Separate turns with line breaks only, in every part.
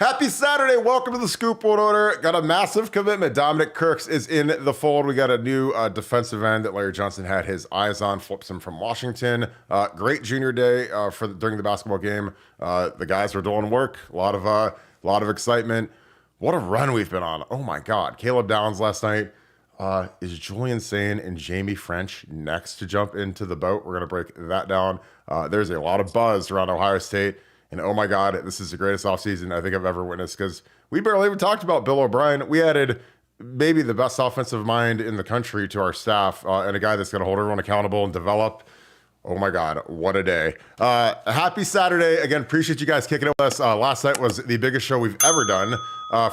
Happy Saturday. Welcome to the Scoop World Order. Got a massive commitment. Dominick Kirks is in the fold. We got a new defensive end that Larry Johnson had his eyes on, flips him from Washington. Great junior day during the basketball game. The guys are doing work. A lot of excitement. What a run we've been on. Oh my God. Caleb Downs last night. Is Julian Sayin and Jamie French next to jump into the boat? We're going to break that down. There's a lot of buzz around Ohio State. And oh my God, this is the greatest offseason I think I've ever witnessed, because we barely even talked about Bill O'Brien. We added maybe the best offensive mind in the country to our staff, and a guy that's going to hold everyone accountable and develop. Oh my God, what a day. Happy Saturday. Again, appreciate you guys kicking it with us. Last night was the biggest show we've ever done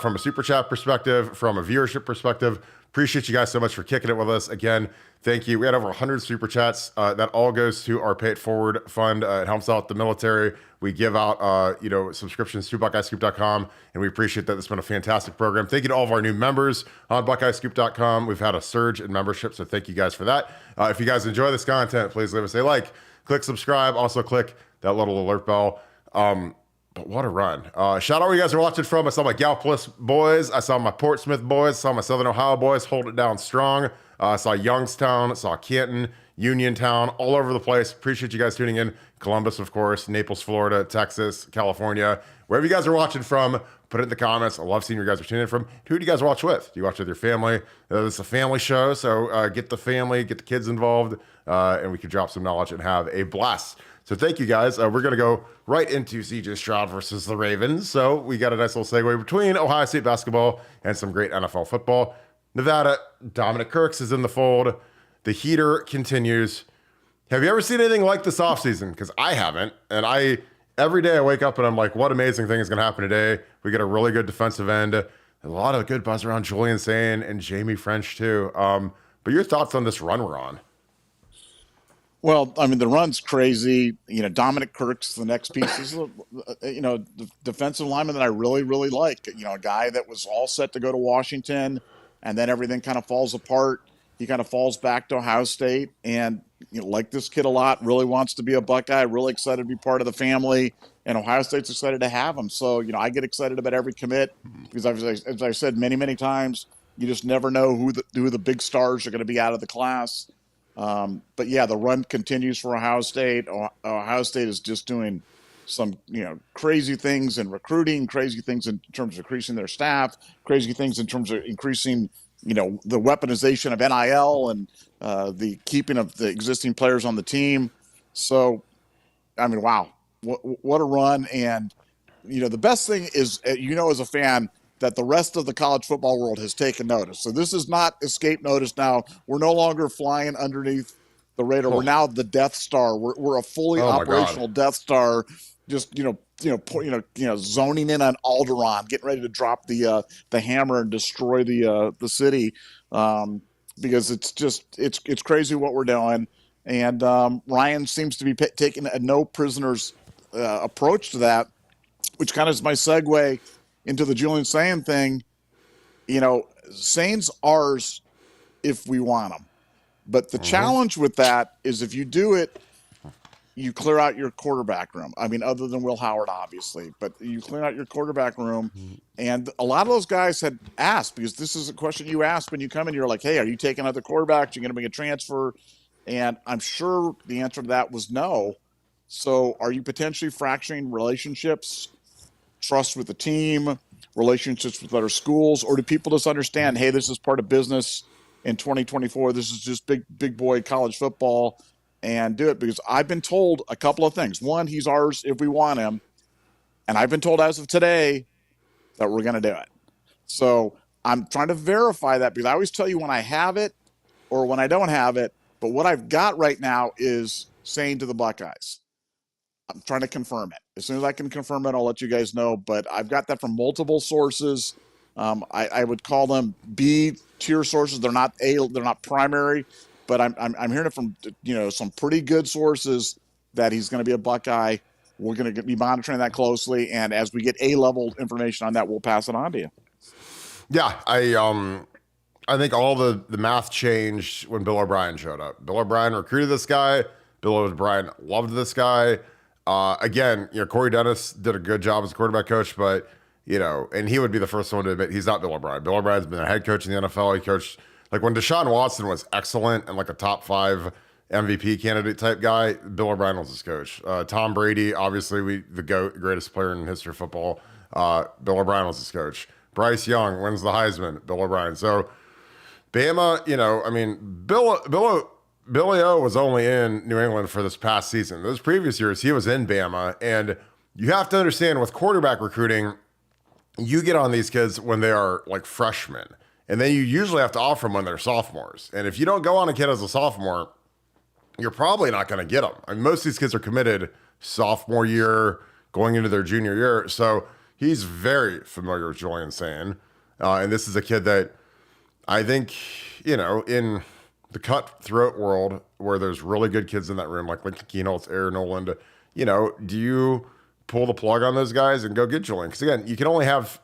from a super chat perspective, from a viewership perspective. Appreciate you guys so much for kicking it with us. Again, thank you. We had over 100 super chats. That all goes to our Pay It Forward fund. It helps out the military. We give out, subscriptions to BuckeyeScoop.com, and we appreciate that. It's been a fantastic program. Thank you to all of our new members on BuckeyeScoop.com. We've had a surge in membership, so thank you guys for that. If you guys enjoy this content, please leave us a like, click subscribe, also click that little alert bell. But what a run. Shout out where you guys are watching from. I saw my Gallipolis boys. I saw my Portsmouth boys. I saw my Southern Ohio boys hold it down strong. I saw Youngstown. I saw Canton, Uniontown, all over the place. Appreciate you guys tuning in. Columbus, of course, Naples, Florida, Texas, California. Wherever you guys are watching from, put it in the comments. I love seeing you guys are tuning in from. Who do you guys watch with? Do you watch with your family? This is a family show, so get the family, get the kids involved, and we can drop some knowledge and have a blast. So thank you, guys. We're going to go right into CJ Stroud versus the Ravens. So we got a nice little segue between Ohio State basketball and some great NFL football. Nevada, Dominick Kirks is in the fold. The heater continues. Have you ever seen anything like this offseason? Because I haven't. And every day I wake up and I'm like, what amazing thing is going to happen today? We get a really good defensive end. A lot of good buzz around Julian Sayin and Jamie French, too. But your thoughts on this run we're on?
Well, I mean, the run's crazy. Dominick Kirks, the next piece is, the defensive lineman that I really, really like. A guy that was all set to go to Washington, and then everything kind of falls apart. He kind of falls back to Ohio State, and like this kid a lot, really wants to be a Buckeye, really excited to be part of the family, and Ohio State's excited to have him. So, I get excited about every commit because, as I've said many, many times, you just never know who the big stars are going to be out of the class. But yeah, the run continues for Ohio State. Ohio State is just doing some, crazy things in recruiting, crazy things in terms of increasing their staff, crazy things in terms of increasing, the weaponization of NIL and the keeping of the existing players on the team. So, I mean, wow, what a run. And, the best thing is, as a fan, that the rest of the college football world has taken notice. So this is not escape notice now. We're no longer flying underneath the radar. We're now the Death Star. We're a fully operational Death Star, just zoning in on Alderaan, getting ready to drop the hammer and destroy the city, because it's crazy what we're doing. And Ryan seems to be taking a no prisoners approach to that, which kind of is my segue into the Julian Sayin thing. Sayin's ours if we want him. But the challenge with that is if you do it, you clear out your quarterback room. I mean, other than Will Howard, obviously. But you clear out your quarterback room. And a lot of those guys had asked, because this is a question you asked when you come in. You're like, hey, are you taking other quarterbacks? You're going to make a transfer? And I'm sure the answer to that was no. So are you potentially fracturing relationships, trust with the team, relationships with other schools, or do people just understand, hey, this is part of business in 2024. This is just big boy college football, and do it? Because I've been told a couple of things. One, he's ours if we want him. And I've been told as of today that we're going to do it. So I'm trying to verify that, because I always tell you when I have it or when I don't have it. But what I've got right now is saying to the Buckeyes. I'm trying to confirm it. As soon as I can confirm it, I'll let you guys know. But I've got that from multiple sources. I would call them B tier sources. They're not primary, but I'm hearing it from some pretty good sources that he's going to be a Buckeye. We're going to be monitoring that closely, and as we get A-level information on that, we'll pass it on to you.
Yeah, I think all the math changed when Bill O'Brien showed up. Bill O'Brien recruited this guy. Bill O'Brien loved this guy. Again, Corey Dennis did a good job as a quarterback coach, but and he would be the first one to admit he's not Bill O'Brien. Bill O'Brien's been a head coach in the NFL. He coached, like when Deshaun Watson was excellent and like a top 5 MVP candidate type guy, Bill O'Brien was his coach. Tom Brady, obviously the GOAT, greatest player in the history of football. Bill O'Brien was his coach. Bryce Young wins the Heisman, Bill O'Brien. So Bama, Billy O was only in New England for this past season. Those previous years, he was in Bama. And you have to understand with quarterback recruiting, you get on these kids when they are like freshmen. And then you usually have to offer them when they're sophomores. And if you don't go on a kid as a sophomore, you're probably not going to get them. I mean, most of these kids are committed sophomore year, going into their junior year. So he's very familiar with Julian Sayin. And this is a kid that I think, in the cutthroat world where there's really good kids in that room, like Lincoln Keenholz, Aaron Noland, do you pull the plug on those guys and go get Julian? Because again,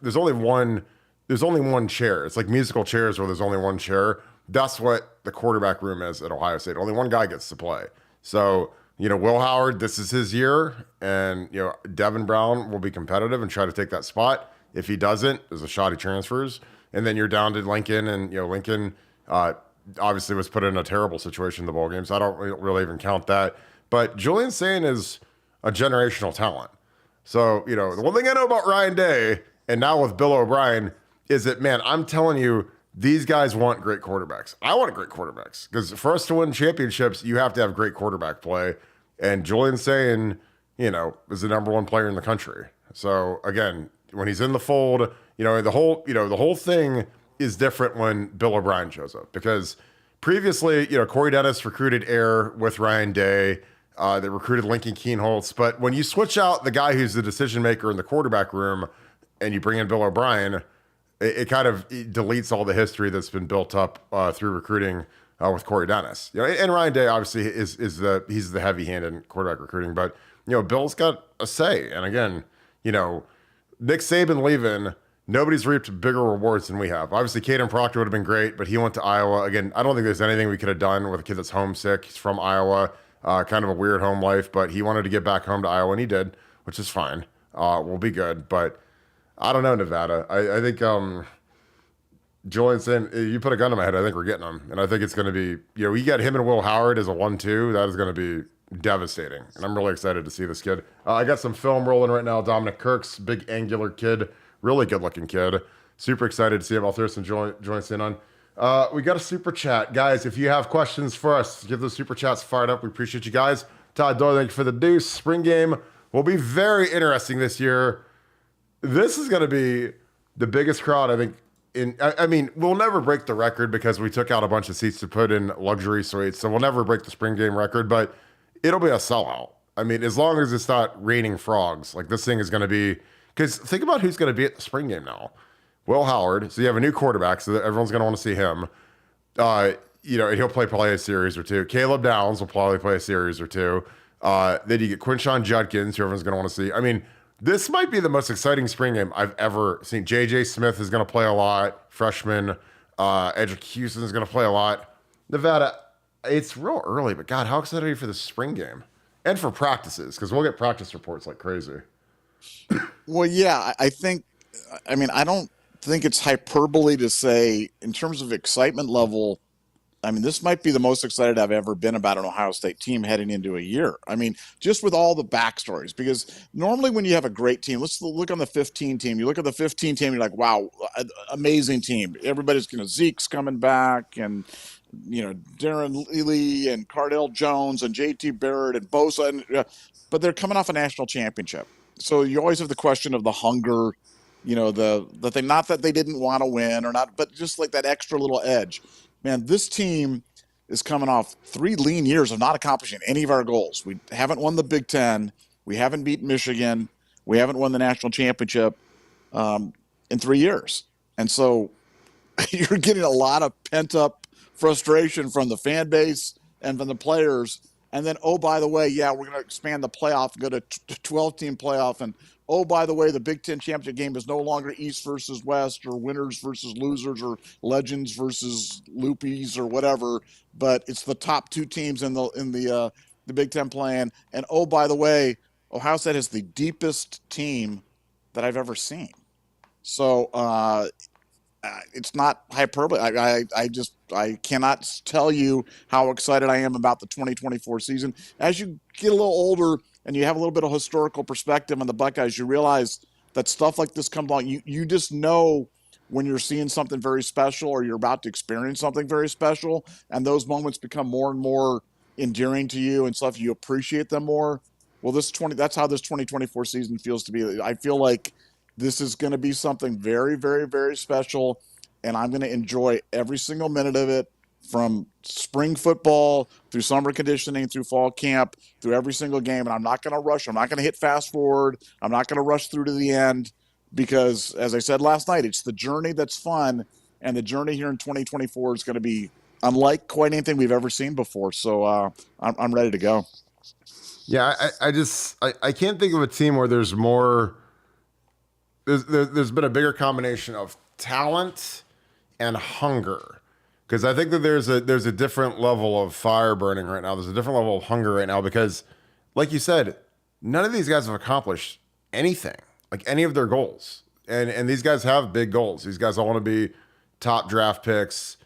there's only one chair. It's like musical chairs where there's only one chair. That's what the quarterback room is at Ohio State. Only one guy gets to play. So, Will Howard, this is his year. And, Devin Brown will be competitive and try to take that spot. If he doesn't, there's a shot he transfers. And then you're down to Lincoln. And, Lincoln obviously was put in a terrible situation in the bowl games. I don't really even count that. But Julian Sayin is a generational talent. So, the one thing I know about Ryan Day and now with Bill O'Brien is that, man, I'm telling you, these guys want great quarterbacks. I want great quarterbacks because for us to win championships, you have to have great quarterback play. And Julian Sayin, is the number 1 player in the country. So again, when he's in the fold, the whole thing is different when Bill O'Brien shows up because previously, Corey Dennis recruited Air with Ryan Day. They recruited Lincoln Keenholz. But when you switch out the guy who's the decision maker in the quarterback room and you bring in Bill O'Brien, it kind of deletes all the history that's been built up through recruiting with Corey Dennis. And Ryan Day obviously he's the heavy hand in quarterback recruiting, but Bill's got a say. And again, Nick Saban leaving, nobody's reaped bigger rewards than we have. Obviously, Caden Proctor would have been great, but he went to Iowa. Again, I don't think there's anything we could have done with a kid that's homesick. He's from Iowa, kind of a weird home life, but he wanted to get back home to Iowa, and he did, which is fine. We'll be good, but I don't know, Nevada. I think Julian Sayin, you put a gun to my head, I think we're getting him. And I think it's going to be, we got him and Will Howard as a 1-2. That is going to be devastating. And I'm really excited to see this kid. I got some film rolling right now. Dominick Kirks, big angular kid, really good looking kid. Super excited to see him. I'll throw some Julian Sayin on. We got a super chat. Guys, if you have questions for us, give those super chats fired up. We appreciate you guys. Todd Doyle, thank you for the deuce. Spring game will be very interesting this year. This is going to be the biggest crowd, I think. I mean, we'll never break the record because we took out a bunch of seats to put in luxury suites, so we'll never break the spring game record, but it'll be a sellout. I mean, as long as it's not raining frogs, like this thing is going to be, because think about who's going to be at the spring game now. Will Howard, so you have a new quarterback, so everyone's going to want to see him. And he'll probably a series or two. Caleb Downs will probably play a series or two. Then you get Quinshon Judkins, who everyone's going to want to see. I mean, this might be the most exciting spring game I've ever seen. J.J. Smith is going to play a lot. Freshman. Edric Houston is going to play a lot. Nevada, it's real early, but God, how excited are you for the spring game? And for practices, because we'll get practice reports like crazy.
Well, yeah, I don't think it's hyperbole to say, in terms of excitement level, this might be the most excited I've ever been about an Ohio State team heading into a year. Just with all the backstories, because normally when you have a great team, let's look on the 15 team. You look at the 15 team, you're like, wow, amazing team. Everybody's Zeke's coming back, and Darren Lee and Cardell Jones and JT Barrett and Bosa, but they're coming off a national championship. So you always have the question of the hunger, the thing, not that they didn't want to win or not, but just like that extra little edge. Man, this team is coming off 3 lean years of not accomplishing any of our goals. We haven't won the Big Ten. We haven't beaten Michigan. We haven't won the national championship in 3 years. And so you're getting a lot of pent-up frustration from the fan base and from the players. And then, oh, by the way, yeah, we're going to expand the playoff, go to 12-team playoff. And, oh, by the way, the Big Ten championship game is no longer East versus West or winners versus losers or legends versus loopies or whatever, but it's the top 2 teams in the Big Ten playing. And, oh, by the way, Ohio State has the deepest team that I've ever seen. So it's not hyperbole. I cannot tell you how excited I am about the 2024 season. As you get a little older and you have a little bit of historical perspective on the Buckeyes, you realize that stuff like this comes along. You just know when you're seeing something very special or you're about to experience something very special, and those moments become more and more endearing to you and stuff. You appreciate them more. Well, that's how this 2024 season feels to me. I feel like this is going to be something very, very, very special, and I'm going to enjoy every single minute of it, from spring football through summer conditioning through fall camp through every single game. And I'm not going to rush. I'm not going to hit fast forward. I'm not going to rush through to the end because, as I said last night, it's the journey that's fun, and the journey here in 2024 is going to be unlike quite anything we've ever seen before. So I'm ready to go.
Yeah, I can't think of a team where there's more. There's been a bigger combination of talent and hunger, because I think that there's a different level of fire burning right now. There's a different level of hunger right now because, like you said, none of these guys have accomplished anything, like any of their goals, and these guys have big goals. These guys all want to be top draft picks,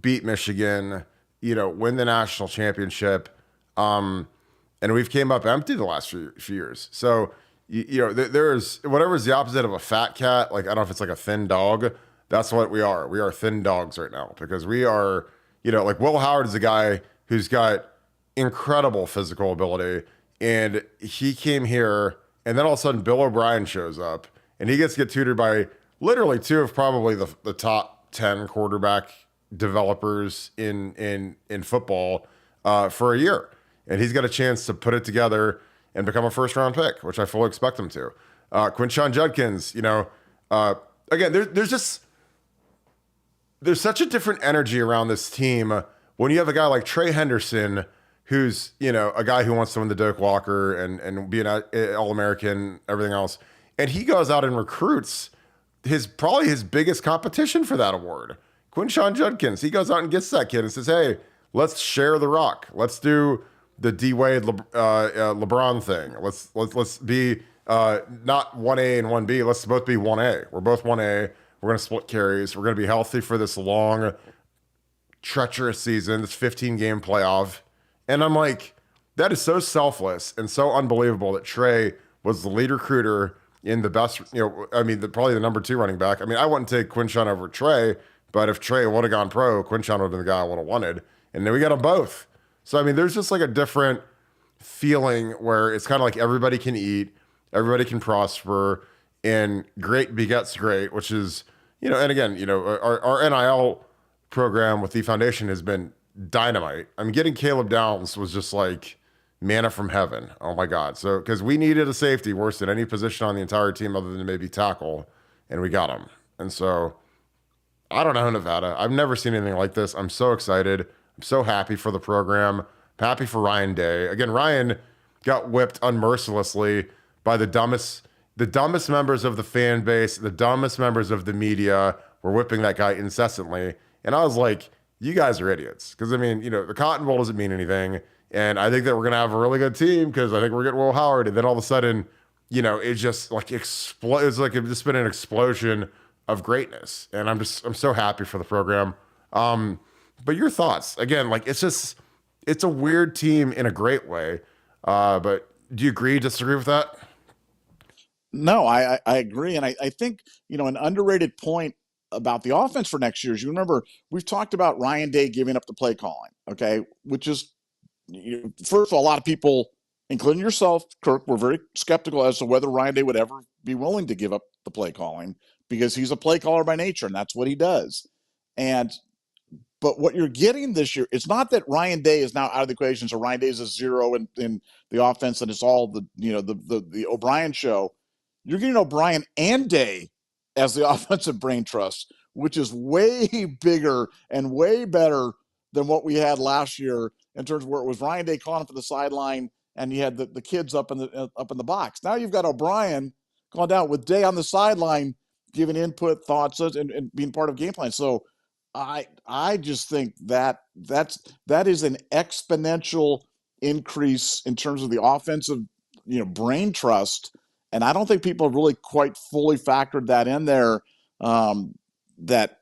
beat Michigan, win the national championship, and we've came up empty the last few years. So there's whatever's the opposite of a fat cat. Like, I don't know if it's like a thin dog. That's what we are. We are thin dogs right now because we are, like Will Howard is a guy who's got incredible physical ability, and he came here, and then all of a sudden Bill O'Brien shows up, and he gets to get tutored by literally two of probably the top 10 quarterback developers in football for a year, and he's got a chance to put it together and become a first round pick, which I fully expect him to. Quinshon Judkins, again, there's such a different energy around this team when you have a guy like Trey Henderson, who's, a guy who wants to win the Doak Walker and be an All-American, everything else. And he goes out and recruits probably his biggest competition for that award, Quinshon Judkins. He goes out and gets that kid and says, hey, let's share the rock. Let's do the D Wade LeBron thing. Let's be not 1A and 1B. Let's both be 1A. We're both 1A. We're going to split carries. We're going to be healthy for this long, treacherous season, this 15-game playoff. And I'm like, that is so selfless and so unbelievable that Trey was the lead recruiter in the best, probably the number 2 running back. I mean, I wouldn't take Quinshon over Trey, but if Trey would have gone pro, Quinshon would have been the guy I would have wanted. And then we got them both. So, I mean, there's just like a different feeling where it's kind of like everybody can eat, everybody can prosper, and great begets great, which is, and again, our NIL program with the foundation has been dynamite. I mean, getting Caleb Downs was just like manna from heaven. Oh my God. So, because we needed a safety worse than any position on the entire team other than maybe tackle, and we got him. And so, I don't know, Nevada. I've never seen anything like this. I'm so excited. I'm so happy for the program. I'm happy for Ryan Day. Again, Ryan got whipped unmercilessly by the dumbest members of the fan base, the dumbest members of the media were whipping that guy incessantly. And I was like, you guys are idiots. Because, I mean, the Cotton Bowl doesn't mean anything. And I think that we're going to have a really good team because I think we're getting Will Howard. And then all of a sudden, it just like explodes. It's like it's just been an explosion of greatness. And I'm so happy for the program. But your thoughts, again, like it's a weird team in a great way. But do you agree, disagree with that?
No, I agree. And I think, an underrated point about the offense for next year is, you remember, we've talked about Ryan Day giving up the play calling, okay, which is, first of all, a lot of people, including yourself, Kirk, were very skeptical as to whether Ryan Day would ever be willing to give up the play calling because he's a play caller by nature, and that's what he does. But what you're getting this year, it's not that Ryan Day is now out of the equation, so Ryan Day is a zero in the offense, and it's all the O'Brien show. You're getting O'Brien and Day as the offensive brain trust, which is way bigger and way better than what we had last year in terms of where it was Ryan Day calling for the sideline and you had the kids up in the box. Now you've got O'Brien going down with Day on the sideline, giving input, thoughts, and being part of game plan. So I just think that is an exponential increase in terms of the offensive brain trust, And I don't think people have really quite fully factored that in there, that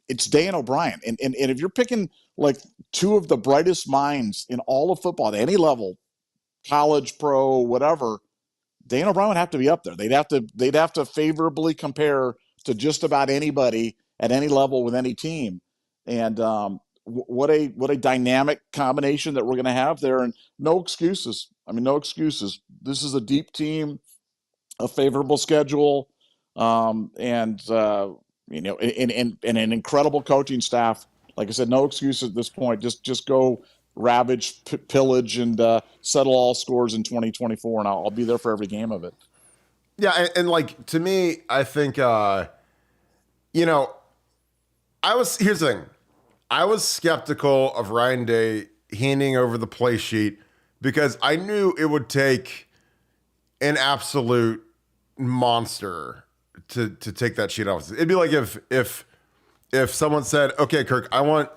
it's Day and O'Brien. And if you're picking like two of the brightest minds in all of football at any level, college, pro, whatever, Day and O'Brien would have to be up there. They'd have to favorably compare to just about anybody at any level with any team. And what a dynamic combination that we're going to have there. And no excuses. I mean, no excuses. This is a deep team, a favorable schedule, and and an incredible coaching staff. Like I said, no excuse at this point. Just go ravage, pillage, and settle all scores in 2024, and I'll be there for every game of it.
Yeah, and like to me, I think here's the thing. I was skeptical of Ryan Day handing over the play sheet because I knew it would take an absolute monster to take that sheet off. It'd be like if someone said, "Okay, Kirk, I want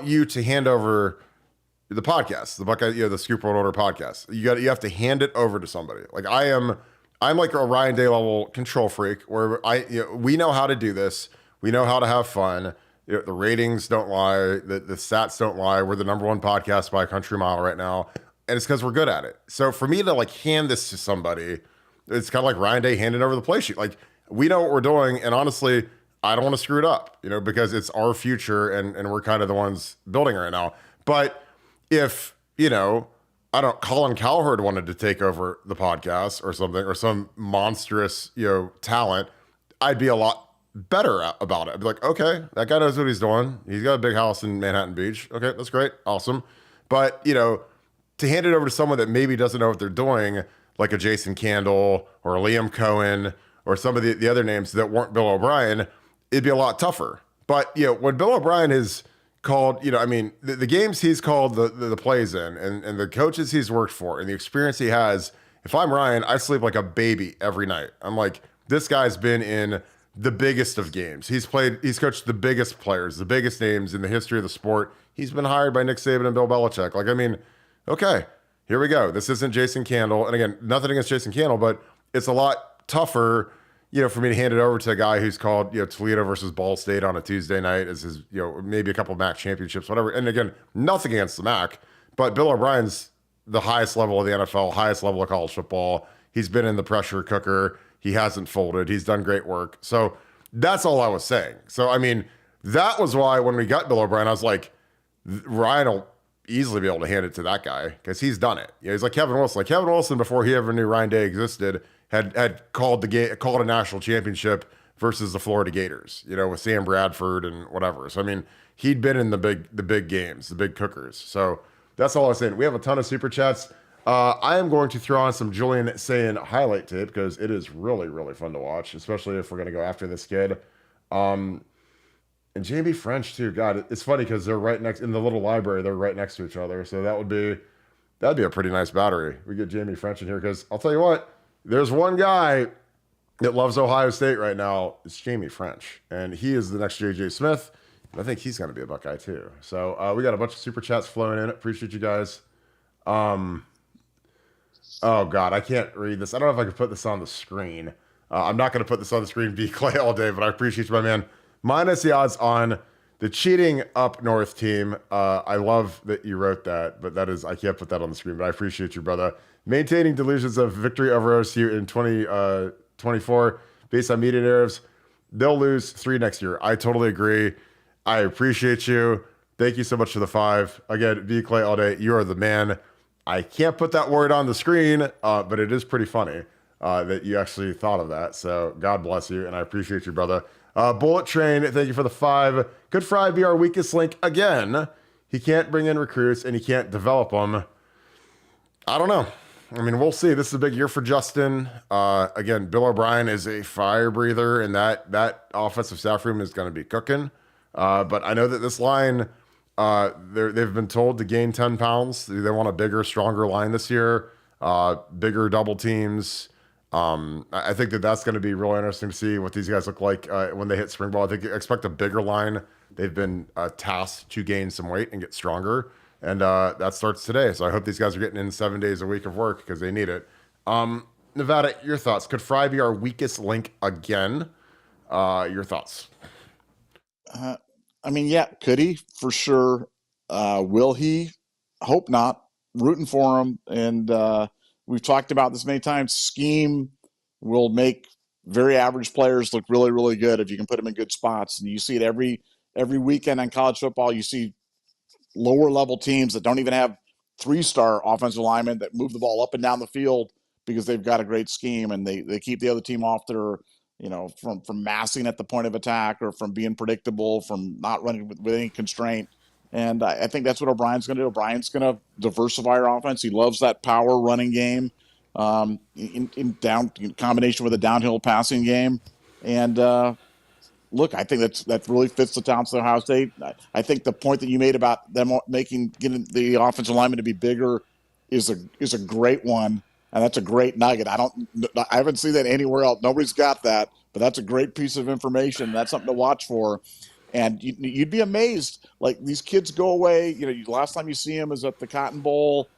you to hand over the podcast, the Buckeye, the Scoop World Order podcast. You have to hand it over to somebody." Like I'm like a Ryan Day level control freak where we know how to do this. We know how to have fun. The ratings don't lie. The stats don't lie. We're the number one podcast by a country mile right now. And it's because we're good at it. So for me to like hand this to somebody, it's kind of like Ryan Day handing over the play sheet. Like we know what we're doing. And honestly, I don't want to screw it up, because it's our future and we're kind of the ones building it right now. But if, Colin Cowherd wanted to take over the podcast or something, or some monstrous, talent, I'd be a lot better about it. I'd be like, okay, that guy knows what he's doing. He's got a big house in Manhattan Beach. Okay, that's great. Awesome. But, to hand it over to someone that maybe doesn't know what they're doing, like a Jason Candle or a Liam Cohen or some of the other names that weren't Bill O'Brien, it'd be a lot tougher. But, when Bill O'Brien is called, the games he's called the plays in and the coaches he's worked for and the experience he has, if I'm Ryan, I sleep like a baby every night. I'm like, this guy's been in the biggest of games. He's coached the biggest players, the biggest names in the history of the sport. He's been hired by Nick Saban and Bill Belichick. Like, okay, here we go. This isn't Jason Candle. And again, nothing against Jason Candle, but it's a lot tougher, for me to hand it over to a guy who's called, Toledo versus Ball State on a Tuesday night as his, maybe a couple of MAC championships, whatever. And again, nothing against the MAC, but Bill O'Brien's the highest level of the NFL, highest level of college football. He's been in the pressure cooker. He hasn't folded. He's done great work. So that's all I was saying. So, that was why when we got Bill O'Brien, I was like, Ryan will easily be able to hand it to that guy because he's done it. He's like Kevin Wilson. Like Kevin Wilson, before he ever knew Ryan Day existed, had called a national championship versus the Florida Gators, with Sam Bradford and whatever. So, he'd been in the big games, the big cookers. So that's all I was saying. We have a ton of super chats. I am going to throw on some Julian Sayin highlight tape because it is really, really fun to watch, especially if we're going to go after this kid. And Jamie French too. God, it's funny because they're right next in the little library. They're right next to each other. So that'd be a pretty nice battery. We get Jamie French in here because I'll tell you what, there's one guy that loves Ohio State right now. It's Jamie French, and he is the next J.J. Smith. And I think he's going to be a Buckeye too. So we got a bunch of super chats flowing in. Appreciate you guys. Oh, God, I can't read this. I don't know if I can put this on the screen. I'm not going to put this on the screen, B. Clay, all day, but I appreciate you, my man. Minus the odds on the cheating up north team. I love that you wrote that, but I can't put that on the screen, but I appreciate you, brother. Maintaining delusions of victory over OSU in 2024 based on media narratives. They'll lose 3 next year. I totally agree. I appreciate you. Thank you so much for the 5. Again, B. Clay, all day. You are the man. I can't put that word on the screen, but it is pretty funny that you actually thought of that. So God bless you, and I appreciate you, brother. Bullet Train, thank you for the 5. Could Fry be our weakest link again? He can't bring in recruits, and he can't develop them. I don't know. We'll see. This is a big year for Justin. Again, Bill O'Brien is a fire breather, and that offensive staff room is going to be cooking. But I know that this line... they've been told to gain 10 pounds. They want a bigger, stronger line this year, bigger double teams. I think that's going to be really interesting to see what these guys look like when they hit spring ball. I think expect a bigger line. They've been tasked to gain some weight and get stronger, and that starts today. So I hope these guys are getting in 7 days a week of work because they need it. Nevada, your thoughts. Could Fry be our weakest link again? Your thoughts.
I mean, yeah, could he? For sure. Will he? Hope not. Rooting for him. And we've talked about this many times. Scheme will make very average players look really, really good if you can put them in good spots. And you see it every weekend on college football. You see lower level teams that don't even have 3-star offensive linemen that move the ball up and down the field because they've got a great scheme, and they keep the other team off their, from massing at the point of attack, or from being predictable, from not running with any constraint. And I think that's what O'Brien's going to do. O'Brien's going to diversify our offense. He loves that power running game, in combination with a downhill passing game. And look, I think that really fits the talents of Ohio State. I think the point that you made about them getting the offensive lineman to be bigger is a great one, and that's a great nugget. I haven't seen that anywhere else. Nobody's got that, but that's a great piece of information. That's something to watch for. And you'd be amazed. Like, these kids go away. Last time you see them is at the Cotton Bowl,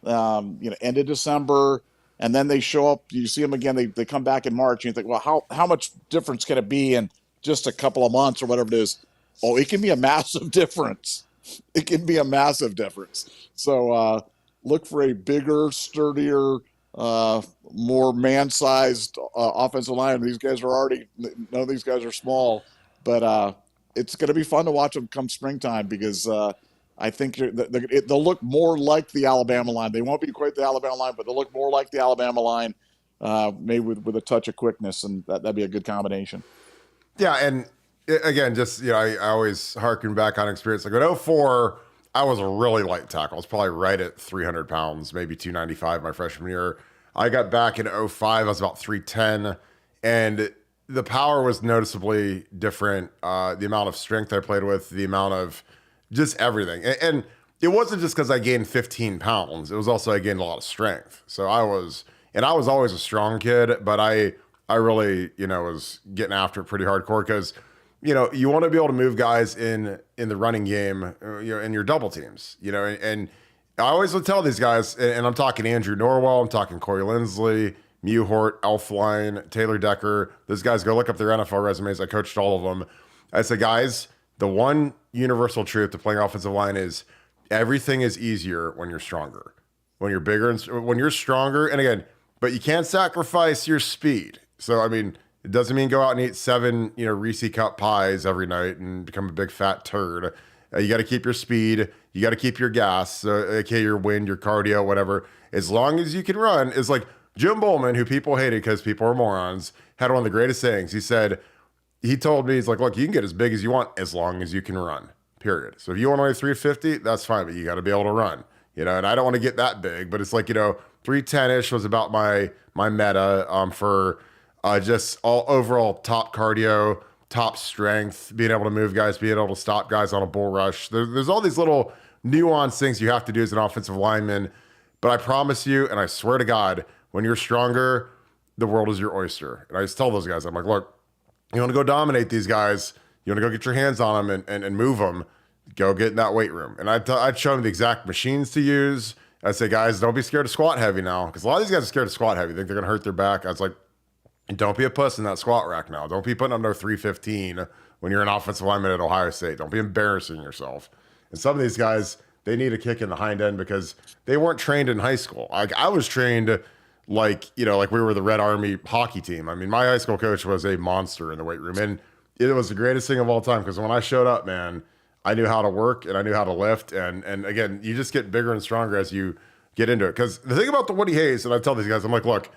end of December, and then they show up. You see them again. They come back in March, and you think, well, how much difference can it be in just a couple of months or whatever it is? Oh, it can be a massive difference. It can be a massive difference. So look for a bigger, sturdier, more man-sized offensive line. These guys are none of these guys are small, but it's going to be fun to watch them come springtime, because I think they'll look more like the Alabama line. They won't be quite the Alabama line, but they'll look more like the Alabama line, maybe with a touch of quickness, and that'd be a good combination.
Yeah, and again, just, I always harken back on experience. Like, in 2004, I was a really light tackle. I was probably right at 300 pounds, maybe 295 my freshman year. I got back in 2005, I was about 310, and the power was noticeably different. The amount of strength I played with, the amount of just everything. And it wasn't just because I gained 15 pounds. It was also I gained a lot of strength. So I was always a strong kid, but I really, was getting after it pretty hardcore, because, you want to be able to move guys in the running game, in your double teams, and I always would tell these guys, and I'm talking Andrew Norwell, I'm talking Corey Lindsley, Mewhort, Elfline, Taylor Decker. Those guys, go look up their NFL resumes. I coached all of them. I said, guys, the one universal truth to playing offensive line is everything is easier when you're stronger, when you're bigger, and when you're stronger. And again, but you can't sacrifice your speed. So, I mean, it doesn't mean go out and eat 7, Reese cup pies every night and become a big fat turd. You got to keep your speed. You got to keep your gas. Okay, your wind, your cardio, whatever. As long as you can run, is like Jim Bowman, who people hated because people are morons, had one of the greatest sayings. He told me, he's like, look, you can get as big as you want as long as you can run, period. So if you want to weigh 350, that's fine, but you got to be able to run, and I don't want to get that big, but it's like, 310-ish was about my meta for just all overall top cardio, top strength, being able to move guys, being able to stop guys on a bull rush. There's all these little nuanced things you have to do as an offensive lineman, but I promise you, and I swear to God, when you're stronger, the world is your oyster. And I just tell those guys, I'm like, look, you want to go dominate these guys, you want to go get your hands on them and move them, go get in that weight room. And I'd show them the exact machines to use. I'd say, guys, don't be scared of squat heavy now, because a lot of these guys are scared of squat heavy. They think they're going to hurt their back. I was like, don't be a puss in that squat rack now. Don't be putting under 315 when you're an offensive lineman at Ohio State. Don't be embarrassing yourself. And some of these guys, they need a kick in the hind end because they weren't trained in high school. Like, I was trained like we were the Red Army hockey team. I mean, my high school coach was a monster in the weight room, and it was the greatest thing of all time, because when I showed up, man, I knew how to work and I knew how to lift. And again, you just get bigger and stronger as you get into it. Because the thing about the Woody Hayes, and I tell these guys, I'm like, look,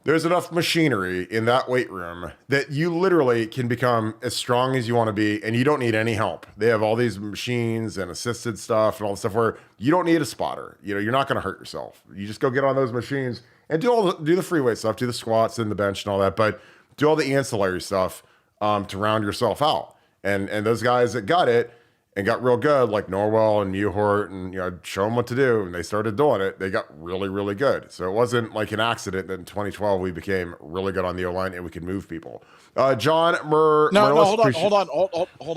there's enough machinery in that weight room that you literally can become as strong as you want to be, and you don't need any help. They have all these machines and assisted stuff and all the stuff where you don't need a spotter. You're not going to hurt yourself. You just go get on those machines and do the free weight stuff, do the squats and the bench and all that, but do all the ancillary stuff to round yourself out. And those guys that got it, and got real good, like Norwell and Newhart, and show them what to do, and they started doing it. They got really, really good. So it wasn't like an accident that in 2012 we became really good on the O line and we could move people. John
Hold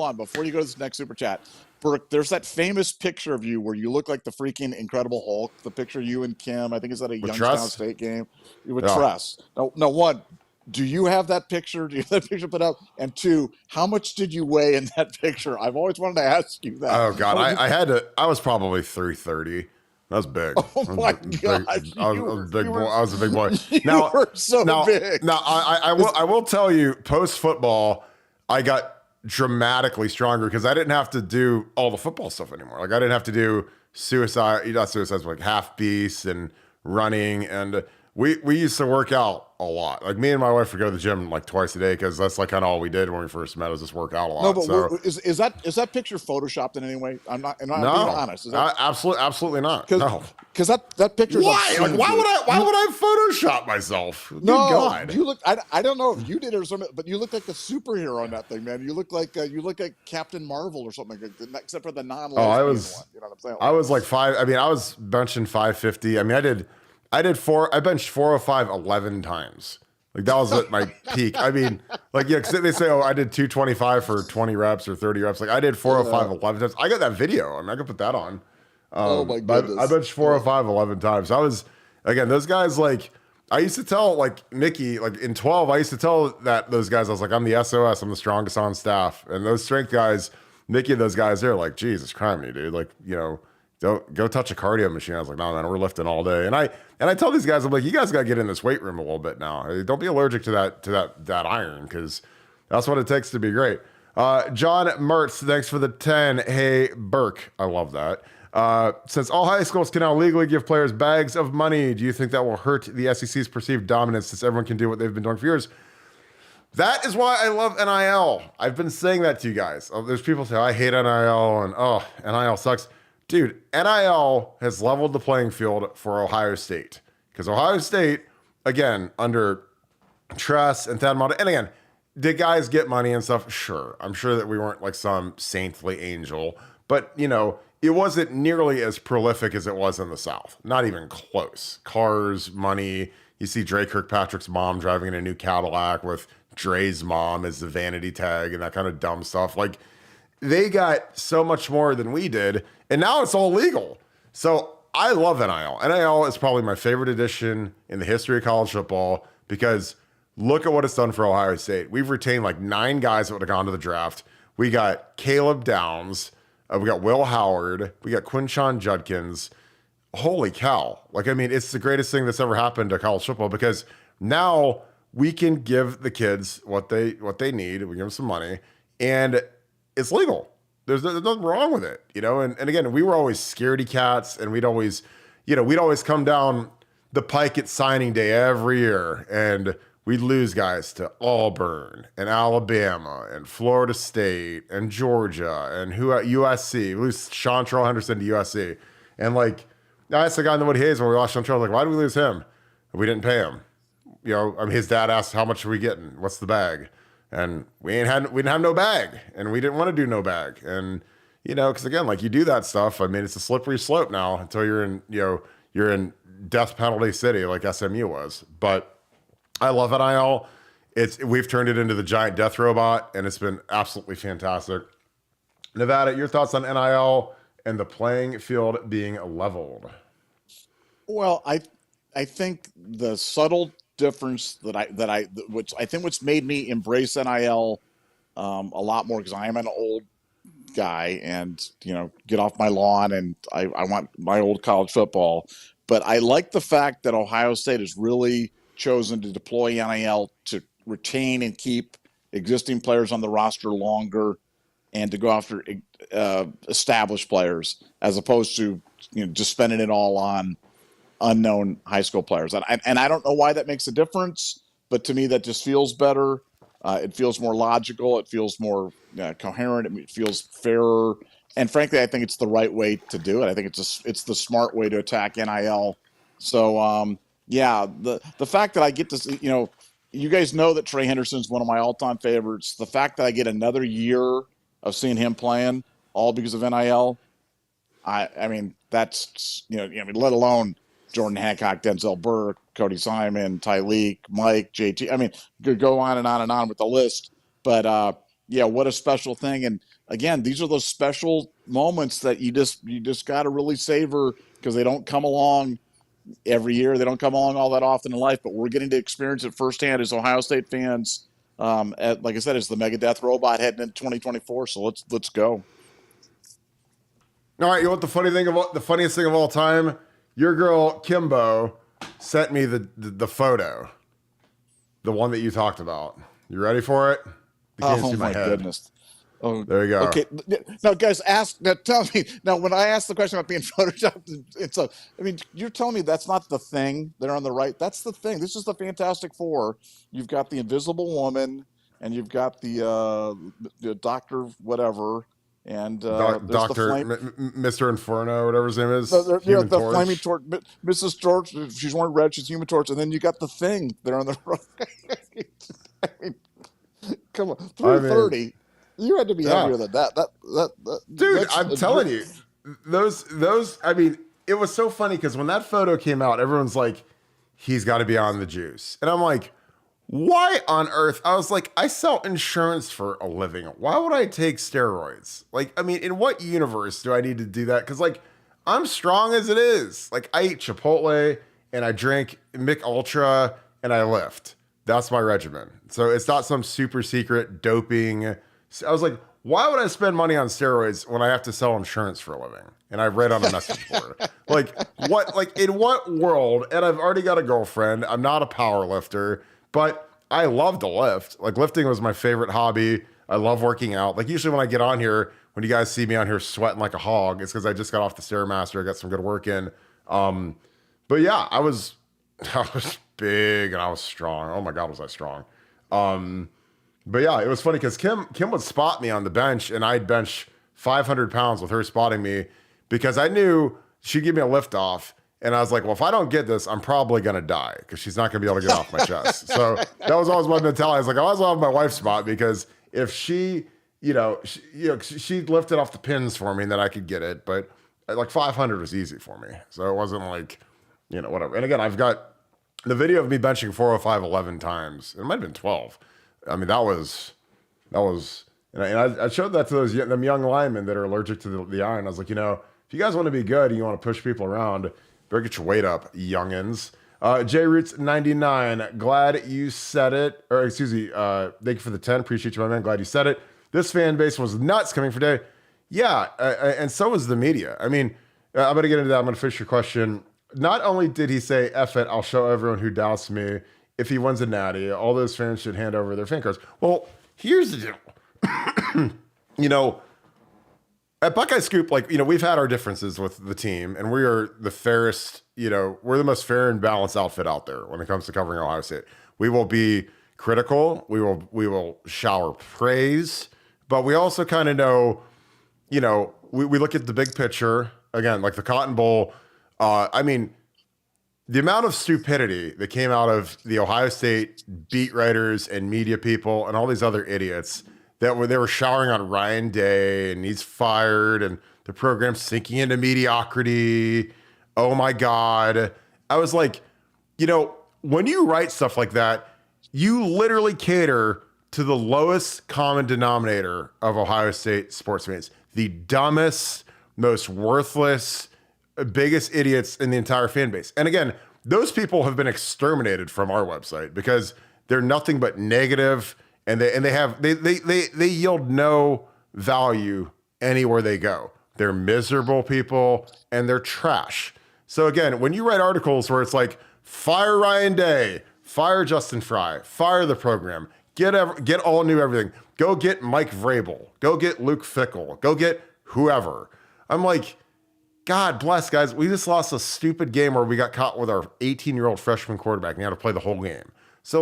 on. Before you go to this next super chat, Burke, there's that famous picture of you where you look like the freaking Incredible Hulk. The picture of you and Kim, I think it's at a Youngstown State game with Tress. No, one. Do you have that picture? Do you have that picture put up? And two, how much did you weigh in that picture? I've always wanted to ask you that.
Oh God, I was probably 330. That was big.
Oh my God!
I was a big boy.
You were so big.
Now I will tell you, post football, I got dramatically stronger because I didn't have to do all the football stuff anymore. Like I didn't have to do not suicides, but like half beasts and running, and we used to work out a lot. Like me and my wife would go to the gym like twice a day because that's like kind of all we did when we first met, was just work out a lot.
No, but is that picture photoshopped in any way? I'm not being honest.
Absolutely not.
Because that picture.
Why? Like, why would I Photoshop myself? Good God.
You look. I don't know if you did or something, but you look like a superhero on that thing, man. You look like Captain Marvel or something, except for the non-lesbian one. You know what I'm saying?
I was like five. I mean, I was benching 550. I mean, I benched 405 11 times. Like that was at my peak. I mean, like, yeah, 'cause they say, I did 225 for 20 reps or 30 reps. Like I did 405 11 times. I got that video. I mean, I could put that on.
Oh my goodness.
I benched 405 11 times. I was, again, those guys, like, I used to tell, like, Mickey, like in 12, I used to tell those guys, I was like, I'm the SOS. I'm the strongest on staff. And those strength guys, Mickey and those guys, they're like, Jesus criminy, dude. Like, don't go touch a cardio machine. I was like, no, man, we're lifting all day. And I tell these guys, I'm like, you guys got to get in this weight room a little bit now. Don't be allergic to that iron, because that's what it takes to be great. John Mertz, thanks for the 10. Hey, Burke, I love that. Since all high schools can now legally give players bags of money, do you think that will hurt the SEC's perceived dominance, since everyone can do what they've been doing for years? That is why I love NIL. I've been saying that to you guys. There's people say, I hate NIL, and NIL sucks. Dude, NIL has leveled the playing field for Ohio State. Because Ohio State, again, under Tress and Thad Matta, and again, did guys get money and stuff? Sure. I'm sure that we weren't like some saintly angel. But, it wasn't nearly as prolific as it was in the South. Not even close. Cars, money. You see Dre Kirkpatrick's mom driving in a new Cadillac with Dre's mom as the vanity tag and that kind of dumb stuff. Like, they got so much more than we did, and now it's all legal. So I love NIL. NIL is probably my favorite addition in the history of college football, because look at what it's done for Ohio State. We've retained like 9 guys that would have gone to the draft. We got Caleb Downs. We got Will Howard. We got Quinshon Judkins. Holy cow. Like, I mean, it's the greatest thing that's ever happened to college football, because now we can give the kids what they need. We give them some money, and it's legal. There's nothing wrong with it, And again, we were always scaredy cats, and we'd always come down the pike at signing day every year, and we'd lose guys to Auburn and Alabama and Florida State and Georgia and USC. We lose Chantrell Henderson to USC, and like I asked the guy in the Woody Hayes when we lost Chantrell, I was like, why did we lose him? We didn't pay him. I mean, his dad asked, how much are we getting? What's the bag? And we didn't have no bag, and we didn't want to do no bag. And, because again, like, you do that stuff. I mean, it's a slippery slope now until you're in death penalty city like SMU was. But I love NIL. We've turned it into the giant death robot, and it's been absolutely fantastic. Nevada, your thoughts on NIL and the playing field being leveled?
Well, I think the subtle difference what's made me embrace NIL a lot more, because I am an old guy and get off my lawn, and I want my old college football. But I like the fact that Ohio State has really chosen to deploy NIL to retain and keep existing players on the roster longer, and to go after established players, as opposed to just spending it all on unknown high school players. And I don't know why that makes a difference, but to me that just feels better. It feels more logical. It feels more coherent. It feels fairer. And frankly, I think it's the right way to do it. I think it's the smart way to attack NIL. So the fact that I get to, you guys know that Trey Henderson's one of my all-time favorites. The fact that I get another year of seeing him playing, all because of NIL. I mean, that's, let alone Jordan Hancock, Denzel Burke, Cody Simon, Tyleek, Mike, JT. I mean, could go on and on and on with the list. But yeah, what a special thing. And again, these are those special moments that you just got to really savor, because they don't come along every year. They don't come along all that often in life, but we're getting to experience it firsthand as Ohio State fans. Like I said, it's the Megadeth robot heading into 2024. So let's go.
All right, you know what the funniest thing of all time? Your girl Kimbo sent me the photo, the one that you talked about. You ready for it? You can't see my head.
Goodness! Oh,
there you go.
Okay, now guys, tell me now. When I asked the question about being photoshopped, I mean, you're telling me that's not the thing there on the right? That's the thing. This is the Fantastic Four. You've got the Invisible Woman, and you've got the Doctor whatever. And
Doctor Mr. Inferno, whatever his name is.
The Flaming Torch, Mrs. Torch. She's wearing red. She's Human Torch, and then you got the Thing there on the right. I mean, come on, 330. You had to be heavier than that.
Dude, I'm telling you, those. I mean, it was so funny because when that photo came out, everyone's like, "He's got to be on the juice," and I'm like, why on earth? I was like, I sell insurance for a living. Why would I take steroids? Like, I mean, in what universe do I need to do that? Because, like, I'm strong as it is. Like, I eat Chipotle and I drink Mick Ultra and I lift. That's my regimen. So it's not some super secret doping. I was like, why would I spend money on steroids when I have to sell insurance for a living? And I read on a message board. Like, what? Like, in what world? And I've already got a girlfriend. I'm not a power lifter. But I love to lift. Like, lifting was my favorite hobby. I love working out. Like, usually when I get on here, when you guys see me on here sweating like a hog, it's because I just got off the Stairmaster. I got some good work in. But yeah, I was big and I was strong. Oh my God, was I strong. But yeah, it was funny because Kim would spot me on the bench, and I'd bench 500 pounds with her spotting me, because I knew she'd give me a lift off. And I was like, well, if I don't get this, I'm probably going to die, because she's not going to be able to get off my chest. So that was always my mentality. I was like, I always have my wife spot, because if she lifted off the pins for me, and then I could get it. But like 500 was easy for me. So it wasn't like, whatever. And again, I've got the video of me benching 405 11 times. It might have been 12. I mean, that was, and I showed that to them young linemen that are allergic to the iron. I was like, if you guys want to be good and you want to push people around, better get your weight up, youngins. JRoots99, glad you said it. Or excuse me, thank you for the 10. Appreciate you, my man. Glad you said it. This fan base was nuts coming for day. Yeah, and so was the media. I mean, I'm going to get into that. I'm going to finish your question. Not only did he say, F it, I'll show everyone who doubts me. If he wins a natty, all those fans should hand over their fan cards. Well, here's the deal. At Buckeye Scoop, we've had our differences with the team, and we are the fairest, we're the most fair and balanced outfit out there when it comes to covering Ohio State. We will be critical. We will shower praise, but we also kind of know, we look at the big picture again, like the Cotton Bowl. The amount of stupidity that came out of the Ohio State beat writers and media people and all these other idiots they were showering on Ryan Day and he's fired and the program's sinking into mediocrity. Oh my God. I was like, when you write stuff like that, you literally cater to the lowest common denominator of Ohio State sports fans, the dumbest, most worthless, biggest idiots in the entire fan base. And again, those people have been exterminated from our website because they're nothing but negative, and they yield no value anywhere they go. They're miserable people and they're trash. So again, when you write articles where it's like, fire Ryan Day, fire Justin Fry, fire the program, get all new everything, go get Mike Vrabel, go get Luke Fickell, go get whoever. I'm like, God bless, guys. We just lost a stupid game where we got caught with our 18-year-old freshman quarterback and he had to play the whole game. So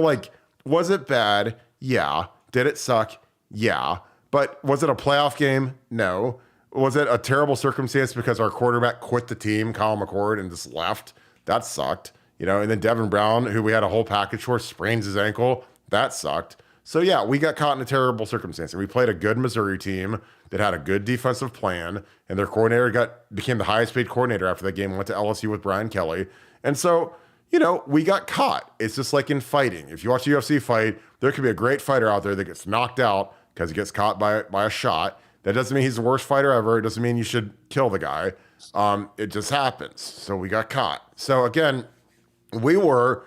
was it bad? Yeah. Did it suck? Yeah. But was it a playoff game? No. Was it a terrible circumstance because our quarterback quit the team, Kyle McCord, and just left? That sucked. And then Devin Brown, who we had a whole package for, sprains his ankle. That sucked. So yeah, we got caught in a terrible circumstance, and we played a good Missouri team that had a good defensive plan, and their coordinator became the highest paid coordinator after that game. Went to LSU with Brian Kelly, and so we got caught. It's just like in fighting. If you watch a UFC fight, there could be a great fighter out there that gets knocked out because he gets caught by a shot. That doesn't mean he's the worst fighter ever. It doesn't mean you should kill the guy. It just happens. So we got caught. So again, we were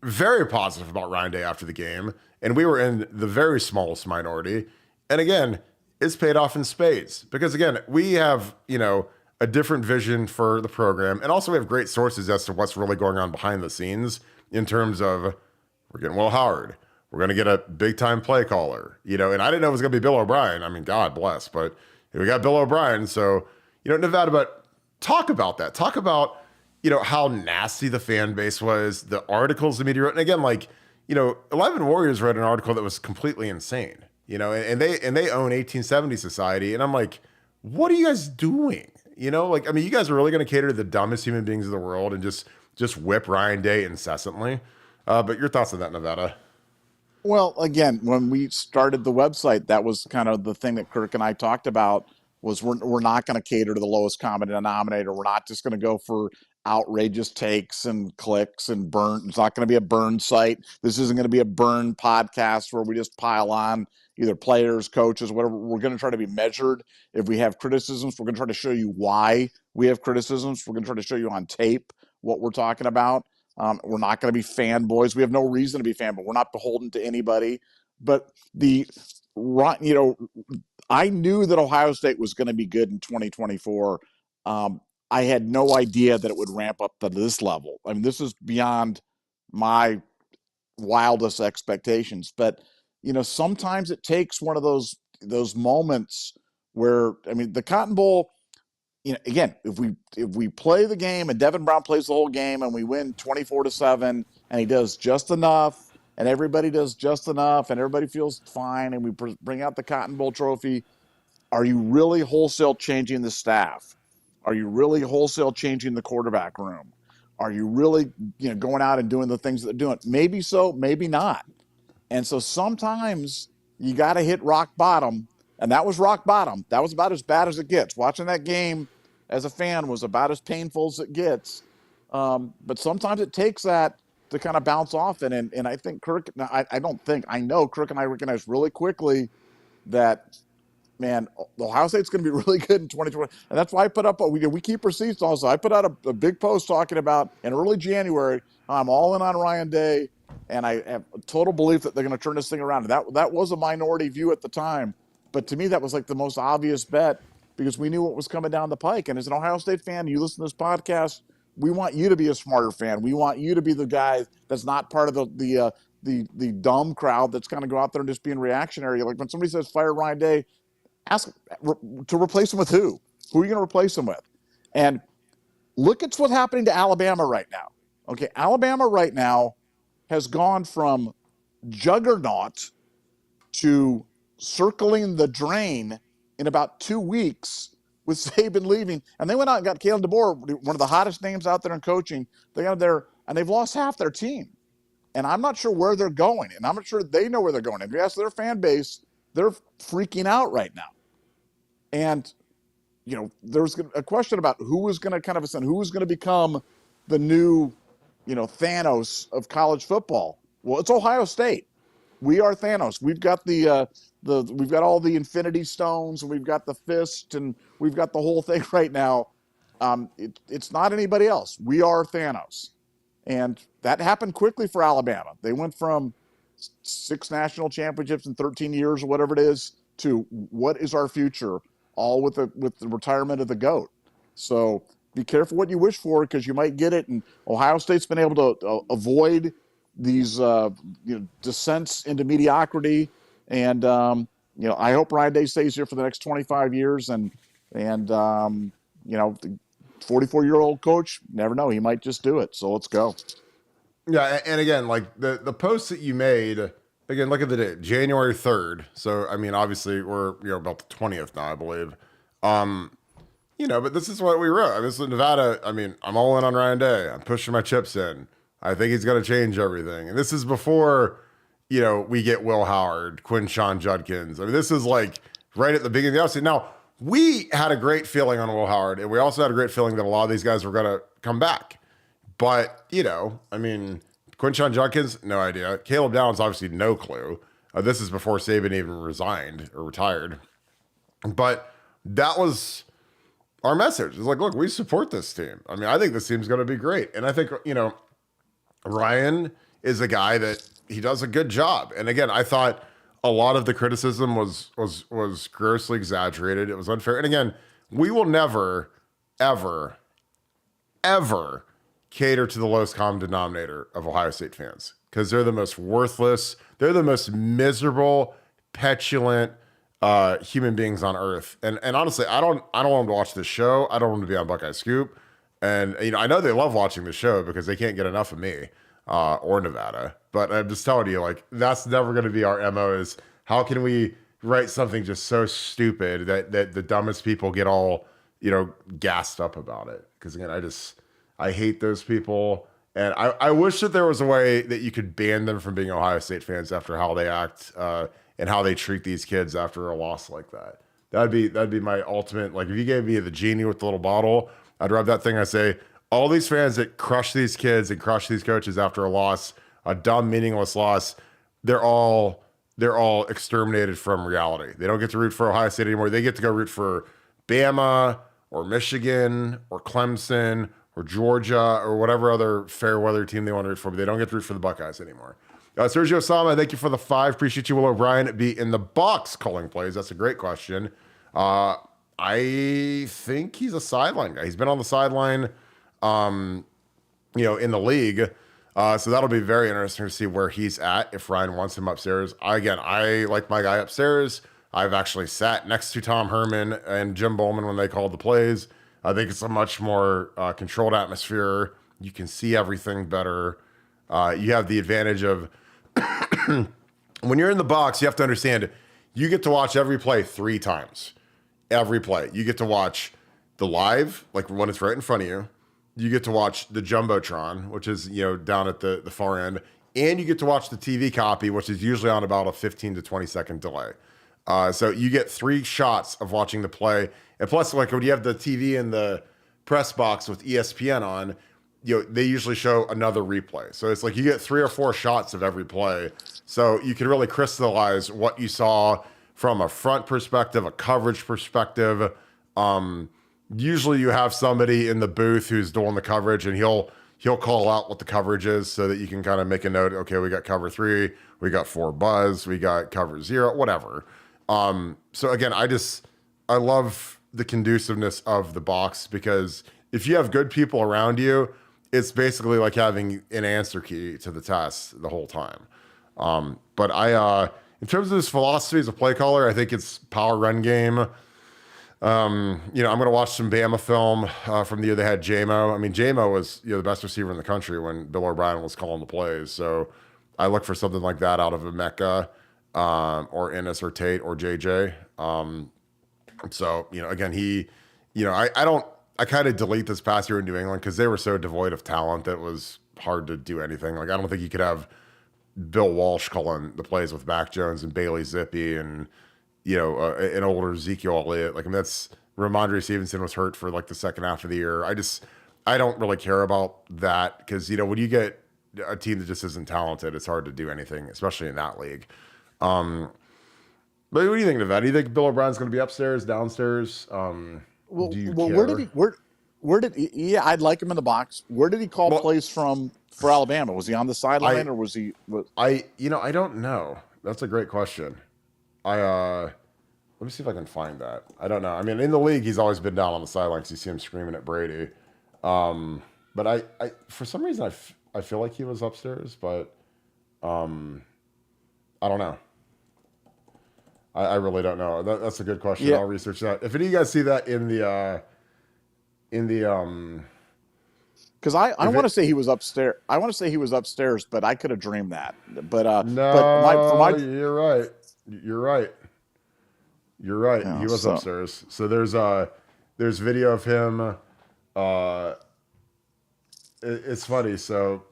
very positive about Ryan Day after the game, and we were in the very smallest minority. And again, it's paid off in spades because again, we have, a different vision for the program. And also we have great sources as to what's really going on behind the scenes in terms of we're getting Will Howard. We're going to get a big time play caller, and I didn't know it was going to be Bill O'Brien. I mean, God bless, but we got Bill O'Brien. So, Nevada, but talk about that. Talk about, how nasty the fan base was, the articles the media wrote. And again, 11 Warriors wrote an article that was completely insane, and they own 1870 Society. And I'm like, what are you guys doing? You guys are really going to cater to the dumbest human beings in the world and just whip Ryan Day incessantly. But your thoughts on that, Nevada?
Well, again, when we started the website, that was kind of the thing that Kirk and I talked about was we're not going to cater to the lowest common denominator. We're not just going to go for outrageous takes and clicks and burn. It's not going to be a burn site. This isn't going to be a burn podcast where we just pile on either players, coaches, whatever. We're going to try to be measured. If we have criticisms, we're going to try to show you why we have criticisms. We're going to try to show you on tape what we're talking about. We're not going to be fanboys. We have no reason to be fanboys. We're not beholden to anybody. But I knew that Ohio State was going to be good in 2024. I had no idea that it would ramp up to this level. I mean, this is beyond my wildest expectations. But sometimes it takes one of those moments where, the Cotton Bowl. Again, if we play the game and Devin Brown plays the whole game and we win 24-7 and he does just enough and everybody does just enough and everybody feels fine and we bring out the Cotton Bowl trophy, are you really wholesale changing the staff? Are you really wholesale changing the quarterback room? Are you really going out and doing the things that they're doing? Maybe so, maybe not. And so sometimes you got to hit rock bottom. And that was rock bottom. That was about as bad as it gets. Watching that game as a fan was about as painful as it gets. But sometimes it takes that to kind of bounce off. And I think Kirk, I know Kirk and I recognized really quickly that, man, Ohio State's going to be really good in 2020. And that's why I put up, we keep receipts also. I put out a big post talking about in early January, I'm all in on Ryan Day. And I have a total belief that they're going to turn this thing around. And that was a minority view at the time. But to me, that was like the most obvious bet because we knew what was coming down the pike. And as an Ohio State fan, you listen to this podcast, we want you to be a smarter fan. We want you to be the guy that's not part of the dumb crowd that's going to go out there and just being reactionary. Like when somebody says fire Ryan Day, ask to replace him with who? Who are you going to replace him with? And look at what's happening to Alabama right now. Okay, Alabama right now has gone from juggernaut to circling the drain in about 2 weeks with Saban leaving. And they went out and got Kalen DeBoer, one of the hottest names out there in coaching. They got there, and they've lost half their team. And I'm not sure where they're going, and I'm not sure they know where they're going. If you ask their fan base, they're freaking out right now. And, there's a question about who was going to become the new, Thanos of college football. Well, it's Ohio State. We are Thanos. We've got we've got all the Infinity Stones, and we've got the fist, and we've got the whole thing right now. It's not anybody else. We are Thanos, and that happened quickly for Alabama. They went from 6 national championships in 13 years, or whatever it is, to what is our future, all with the retirement of the GOAT. So be careful what you wish for because you might get it. And Ohio State's been able to avoid these descents into mediocrity, and I hope Ryan Day stays here for the next 25 years. And the 44-year-old coach, never know, he might just do it. So let's go.
Yeah, and again, like the post that you made, again, look at the date, January 3rd. So obviously we're about the 20th now, I believe. But this is what we wrote. This is Nevada. I'm all in on Ryan Day. I'm pushing my chips in. I think he's going to change everything. And this is before, we get Will Howard, Quinshon Judkins. I mean, this is like right at the beginning of the offseason. Now, we had a great feeling on Will Howard, and we also had a great feeling that a lot of these guys were going to come back. But, I mean, Quinshon Judkins, no idea. Caleb Downs, obviously no clue. This is before Saban even resigned or retired. But that was our message. It's like, look, we support this team. I mean, I think this team's going to be great. And I think, Ryan is a guy that he does a good job. And again, I thought a lot of the criticism was grossly exaggerated. It was unfair. And again, we will never, ever, ever cater to the lowest common denominator of Ohio State fans because they're the most worthless. They're the most miserable, petulant human beings on earth. And honestly, I don't want them to watch this show. I don't want them to be on Buckeye Scoop. And I know they love watching the show because they can't get enough of me or Nevada. But I'm just telling you, like, that's never going to be our MO is how can we write something just so stupid that the dumbest people get all, gassed up about it. Because again, I hate those people. And I wish that there was a way that you could ban them from being Ohio State fans after how they act and how they treat these kids after a loss like that. That'd be my ultimate. Like if you gave me the genie with the little bottle, I'd rub that thing. I say all these fans that crush these kids and crush these coaches after a loss, a dumb, meaningless loss, they're all exterminated from reality. They don't get to root for Ohio State anymore. They get to go root for Bama or Michigan or Clemson or Georgia or whatever other fair weather team they want to root for, but they don't get to root for the Buckeyes anymore. Sergio Sama, thank you for the 5. Appreciate you. Will O'Brien be in the box calling plays? That's a great question. I think he's a sideline guy. He's been on the sideline, in the league. So that'll be very interesting to see where he's at if Ryan wants him upstairs. I like my guy upstairs. I've actually sat next to Tom Herman and Jim Bowman when they called the plays. I think it's a much more controlled atmosphere. You can see everything better. You have the advantage of when you're in the box, you have to understand you get to watch every play 3 times. Every play. You get to watch the live, like when it's right in front of you. You get to watch the Jumbotron, which is, down at the far end. And you get to watch the TV copy, which is usually on about a 15 to 20 second delay. So you get 3 shots of watching the play. And plus, like when you have the TV in the press box with ESPN on, they usually show another replay. So it's like you get 3 or 4 shots of every play. So you can really crystallize what you saw from a front perspective, a coverage perspective. Usually you have somebody in the booth who's doing the coverage and he'll call out what the coverage is so that you can kind of make a note. Okay, we got cover 3, we got 4 buzz, we got cover 0, whatever. So again, I love the conduciveness of the box because if you have good people around you, it's basically like having an answer key to the test the whole time. But in terms of his philosophy as a play caller, I think it's power run game. I'm going to watch some Bama film from the year they had JMO. I mean, JMO was the best receiver in the country when Bill O'Brien was calling the plays. So I look for something like that out of Emeka or Ennis or Tate or JJ. So, again, I kind of delete this past year in New England because they were so devoid of talent that it was hard to do anything. Like, I don't think you could have Bill Walsh calling the plays with Mac Jones and Bailey Zippi and, an older Ezekiel Elliott. Like, I mean, that's Ramondre Stevenson was hurt for like the second half of the year. I don't really care about that because, when you get a team that just isn't talented, it's hard to do anything, especially in that league. But what do you think of that? Do you think Bill O'Brien's going to be upstairs, downstairs? Do you care?
Where did he? Yeah, I'd like him in the box. Where did he call plays from for Alabama? Was he on the sideline or was he?
I don't know. That's a great question. Let me see if I can find that. I don't know. I mean, in the league, he's always been down on the sidelines. You see him screaming at Brady. But I for some reason, I feel like he was upstairs, but I don't know. I really don't know. That's a good question. Yeah. I'll research that. If any of you guys see that in the
because I want to say he was upstairs. I want to say he was upstairs, but I could have dreamed that. But
no, you're right. You're right. Yeah, he was upstairs. So there's video of him. It's funny. So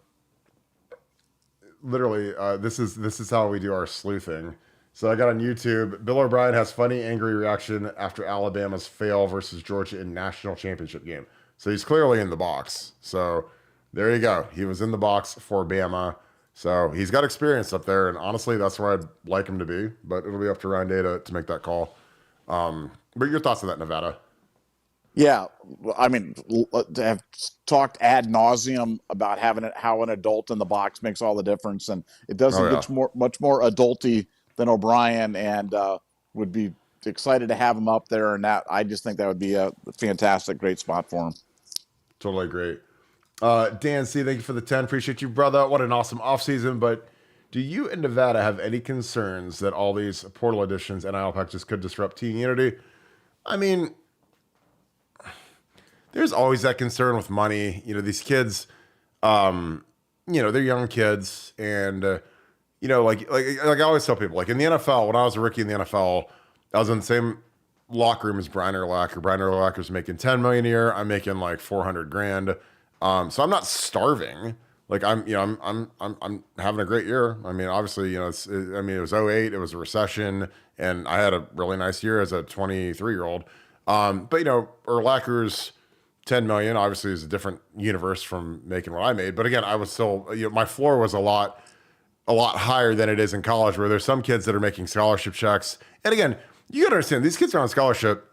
literally, this is how we do our sleuthing. So I got on YouTube. Bill O'Brien has funny, angry reaction after Alabama's fail versus Georgia in national championship game. So he's clearly in the box. So there you go. He was in the box for Bama. So he's got experience up there, and honestly, that's where I'd like him to be. But it'll be up to Ryan Day to make that call. But your thoughts on that, Nevada?
Yeah, I mean, have talked ad nauseum about how an adult in the box makes all the difference, and it doesn't
Oh yeah,
get much more adulty than O'Brien, and would be excited to have him up there. And that I just think that would be a fantastic, great spot for him.
totally great. Dan C, thank you for the 10. Appreciate you, brother. What an awesome offseason. But do you in Nevada have any concerns that all these portal additions and NIL packages could disrupt team unity? I mean, there's always that concern with money. These kids, they're young kids, and like I always tell people, like in the NFL, when I was a rookie in the NFL, I was in the same locker room as Brian Urlacher. Brian Urlacher's making 10 million a year. I'm making like 400 grand. So I'm not starving. Like I'm having a great year. I mean, obviously, it was '08. It was a recession, and I had a really nice year as a 23-year-old. But Urlacher's 10 million obviously is a different universe from making what I made. But again, I was still, my floor was a lot higher than it is in college, where there's some kids that are making scholarship checks. And again, you got to understand, these kids are on scholarship.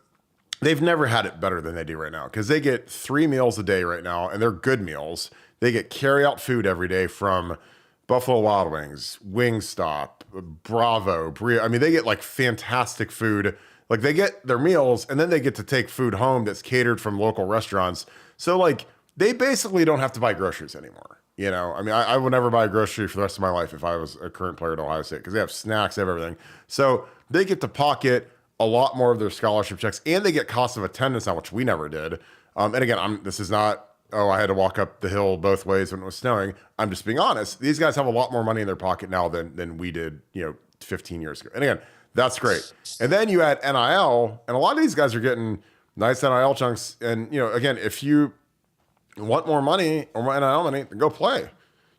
They've never had it better than they do right now, because they get 3 meals a day right now, and they're good meals. They get carry-out food every day from Buffalo Wild Wings, Wingstop, Bravo, Brio. I mean, they get like fantastic food. Like they get their meals, and then they get to take food home that's catered from local restaurants. So like they basically don't have to buy groceries anymore. I mean, I would never buy a grocery for the rest of my life if I was a current player at Ohio State, because they have snacks, they have everything. So they get to pocket a lot more of their scholarship checks, and they get cost of attendance now, which we never did. And again, this is not, I had to walk up the hill both ways when it was snowing. I'm just being honest. These guys have a lot more money in their pocket now than we did, 15 years ago. And again, that's great. And then you add NIL, and a lot of these guys are getting nice NIL chunks. And, again, if you want more money or more NIL money, then go play.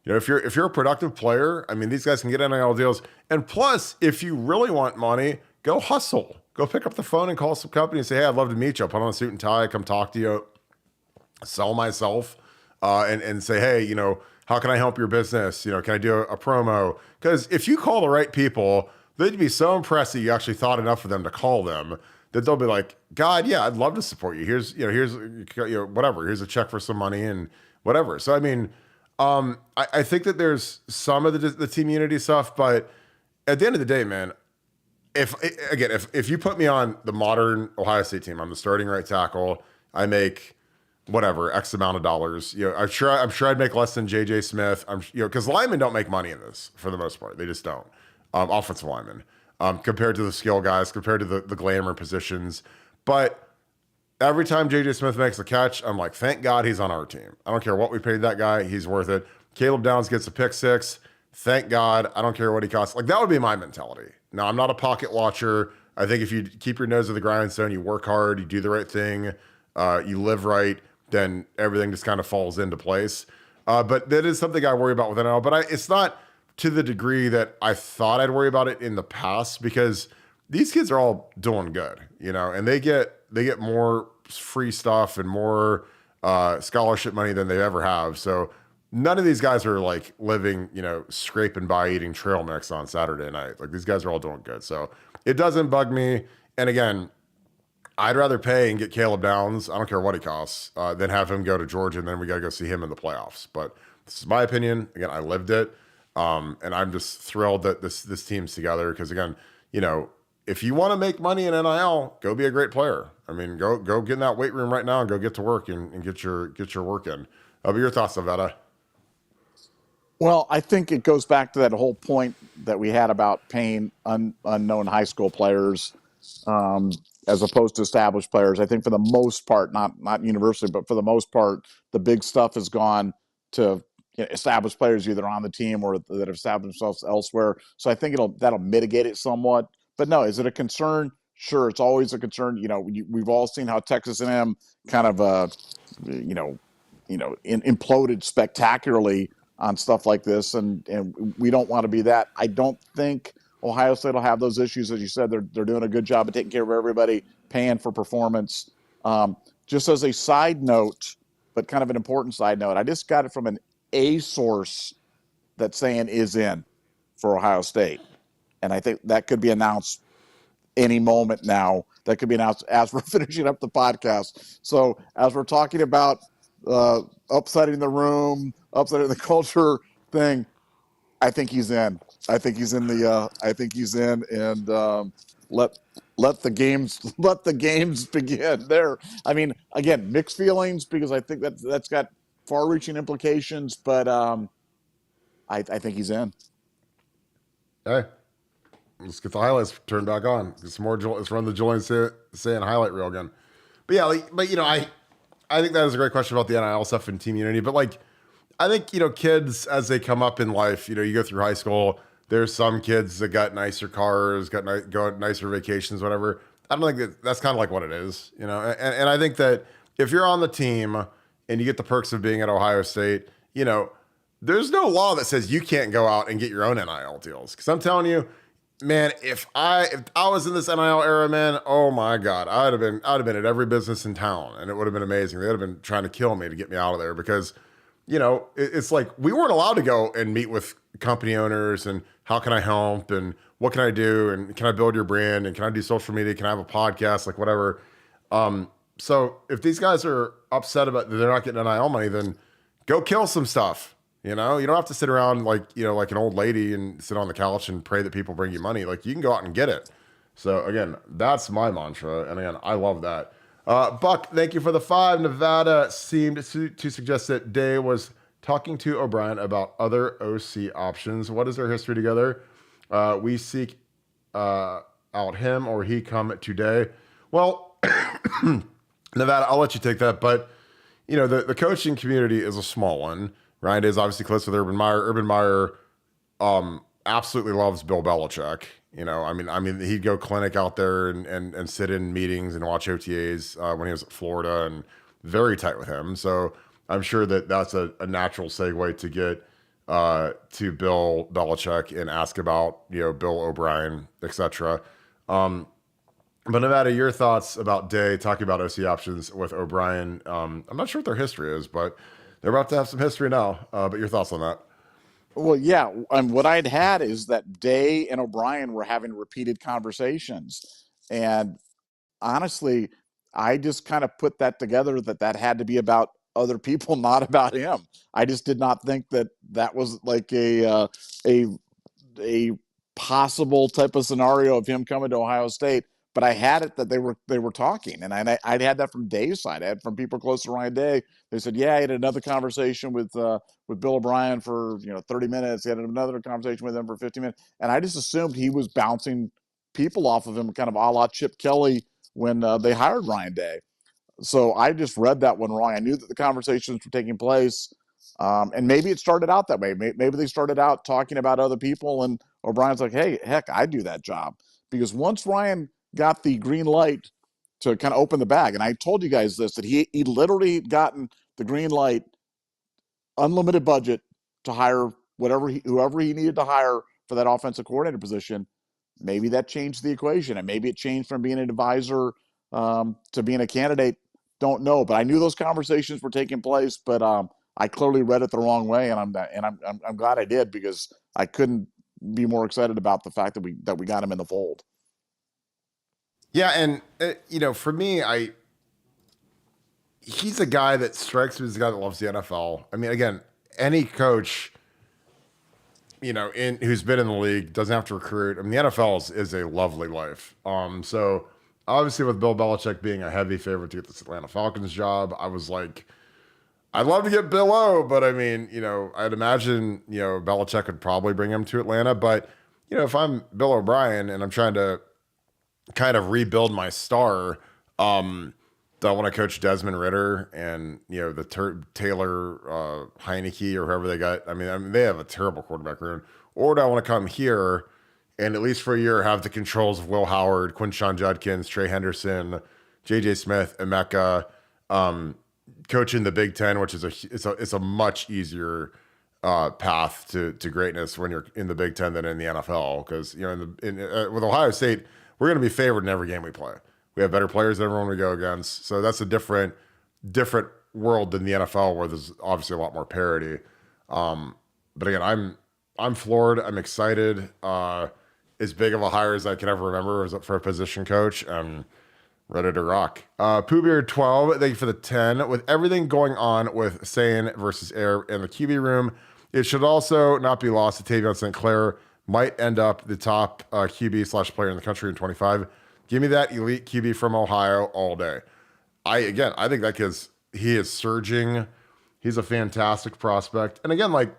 If you're a productive player, I mean, these guys can get NIL deals. And plus, if you really want money, go hustle. Go pick up the phone and call some company and say, hey, I'd love to meet you. I'll put on a suit and tie, come talk to you, sell myself, and say, hey, how can I help your business? Can I do a promo? Because if you call the right people, they'd be so impressed that you actually thought enough of them to call them, that they'll be like, God, yeah, I'd love to support you. Here's whatever. Here's a check for some money and whatever. So, I mean, I think that there's some of the team unity stuff, but at the end of the day, man, if you put me on the modern Ohio State team, I'm the starting right tackle. I make whatever X amount of dollars. I'm sure I'd make less than JJ Smith. Because linemen don't make money in this for the most part. They just don't. Offensive linemen, compared to the skill guys, compared to the glamour positions. But every time JJ Smith makes a catch, I'm like, thank God he's on our team. I don't care what we paid that guy. He's worth it. Caleb Downs gets a pick six. Thank God. I don't care what he costs. Like, that would be my mentality. Now, I'm not a pocket watcher. I think if you keep your nose to the grindstone, you work hard, you do the right thing, you live right, then everything just kind of falls into place. But that is something I worry about with NIL. But it's not to the degree that I thought I'd worry about it in the past, because these kids are all doing good, and they get more free stuff and more scholarship money than they ever have. So none of these guys are like living, scraping by eating trail mix on Saturday night. Like, these guys are all doing good. So it doesn't bug me. And again, I'd rather pay and get Caleb Downs, I don't care what he costs, than have him go to Georgia, and then we got to go see him in the playoffs. But this is my opinion. Again, I lived it. And I'm just thrilled that this team's together, because again, if you want to make money in NIL, go be a great player. I mean, go get in that weight room right now and go get to work and get your work in. But your thoughts, Avetta?
Well, I think it goes back to that whole point that we had about paying unknown high school players as opposed to established players. I think for the most part, not universally, but for the most part, the big stuff has gone to established players either on the team or that have established themselves elsewhere. So I think that'll mitigate it somewhat. But no, is it a concern? Sure, it's always a concern. We've all seen how Texas A&M kind of imploded spectacularly on stuff like this, and we don't want to be that. I don't think Ohio State will have those issues. As you said, they're doing a good job of taking care of everybody, paying for performance. Just as a side note, but kind of an important side note, I just got it from a source that Sayin is in for Ohio State. And I think that could be announced any moment now. That could be announced as we're finishing up the podcast. So as we're talking about upsetting the room, upsetting the culture thing, I think he's in. I think he's in the. I think he's in, and let the games begin. There. I mean, again, mixed feelings because I think that's got far-reaching implications, but I think he's in.
Hey, let's get the highlights turned back on. Get some more. Let's run the Julian Sayin highlight reel again. But yeah, but I think that is a great question about the NIL stuff and team unity. But I think kids as they come up in life, you go through high school. There's some kids that got nicer cars, go on nicer vacations, whatever. I don't think that's kind of like what it is, And I think that if you're on the team and you get the perks of being at Ohio State, there's no law that says you can't go out and get your own NIL deals. Because I'm telling you, man, if I was in this NIL era, man, oh my God, I'd have been at every business in town, and it would have been amazing. They'd have been trying to kill me to get me out of there because, it's like we weren't allowed to go and meet with company owners and how can I help and what can I do and can I build your brand and can I do social media? Can I have a podcast? Like whatever. So if these guys are upset about that they're not getting NIL money, then go kill some stuff. You don't have to sit around like an old lady and sit on the couch and pray that people bring you money. Like you can go out and get it. So again, that's my mantra. And again, I love that. Buck, thank you for the 5. Nevada seemed to suggest that Day was talking to O'Brien about other OC options. What is their history together? We seek out him or he come today. Well, Nevada, I'll let you take that. But, the coaching community is a small one. Ryan Day is obviously close with Urban Meyer. Urban Meyer absolutely loves Bill Belichick. I mean, he'd go clinic out there and sit in meetings and watch OTAs when he was at Florida and very tight with him. So I'm sure that's a natural segue to get to Bill Belichick and ask about, Bill O'Brien, etc. But Nevada, your thoughts about Day talking about OC options with O'Brien? I'm not sure what their history is, but they're about to have some history now. But your thoughts on that?
Well, yeah. And what I'd had is that Day and O'Brien were having repeated conversations. And honestly, I just kind of put that together that had to be about other people, not about him. I just did not think that was like a possible type of scenario of him coming to Ohio State. But I had it that they were talking, and I'd had that from Day's side. I had from people close to Ryan Day. They said, yeah, I had another conversation with Bill O'Brien for 30 minutes. He had another conversation with him for 50 minutes, and I just assumed he was bouncing people off of him, kind of a la Chip Kelly when they hired Ryan Day. So I just read that one wrong. I knew that the conversations were taking place, and maybe it started out that way. Maybe they started out talking about other people, and O'Brien's like, hey, heck, I do that job. Because once Ryan got the green light to kind of open the bag, and I told you guys this, that he literally gotten the green light, unlimited budget to hire whoever he needed to hire for that offensive coordinator position. Maybe that changed the equation, and maybe it changed from being an advisor to being a candidate. Don't know, but I knew those conversations were taking place. But I clearly read it the wrong way, and I'm glad I did, because I couldn't be more excited about the fact that we got him in the fold.
Yeah, and for me, he's a guy that strikes me as a guy that loves the NFL. I mean, again, any coach, who's been in the league doesn't have to recruit. I mean, the NFL is a lovely life. So obviously with Bill Belichick being a heavy favorite to get this Atlanta Falcons job, I was like, I'd love to get Bill O, but I mean, I'd imagine, Belichick would probably bring him to Atlanta. But, if I'm Bill O'Brien and I'm trying to kind of rebuild my star, do I want to coach Desmond Ritter and, the Taylor Heineke or whoever they got? I mean, they have a terrible quarterback room. Or do I want to come here and at least for a year have the controls of Will Howard, Quinshon Judkins, Trey Henderson, J.J. Smith, Emeka, coaching the Big Ten, which is it's a much easier path to greatness when you're in the Big Ten than in the NFL. Because with Ohio State, we're going to be favored in every game we play. We have better players than everyone we go against, so that's a different world than the NFL, where there's obviously a lot more parity. But again, I'm floored. I'm excited. As big of a hire as I can ever remember for a position coach. I'm ready to rock. Pooh Beard 12, thank you for the 10. With everything going on with Sayin versus Air in the QB room, it should also not be lost that Tavion St. Clair might end up the top QB/player in the country in 25. Give me that elite QB from Ohio all day. I think that kid's, he is surging. He's a fantastic prospect. And again, like,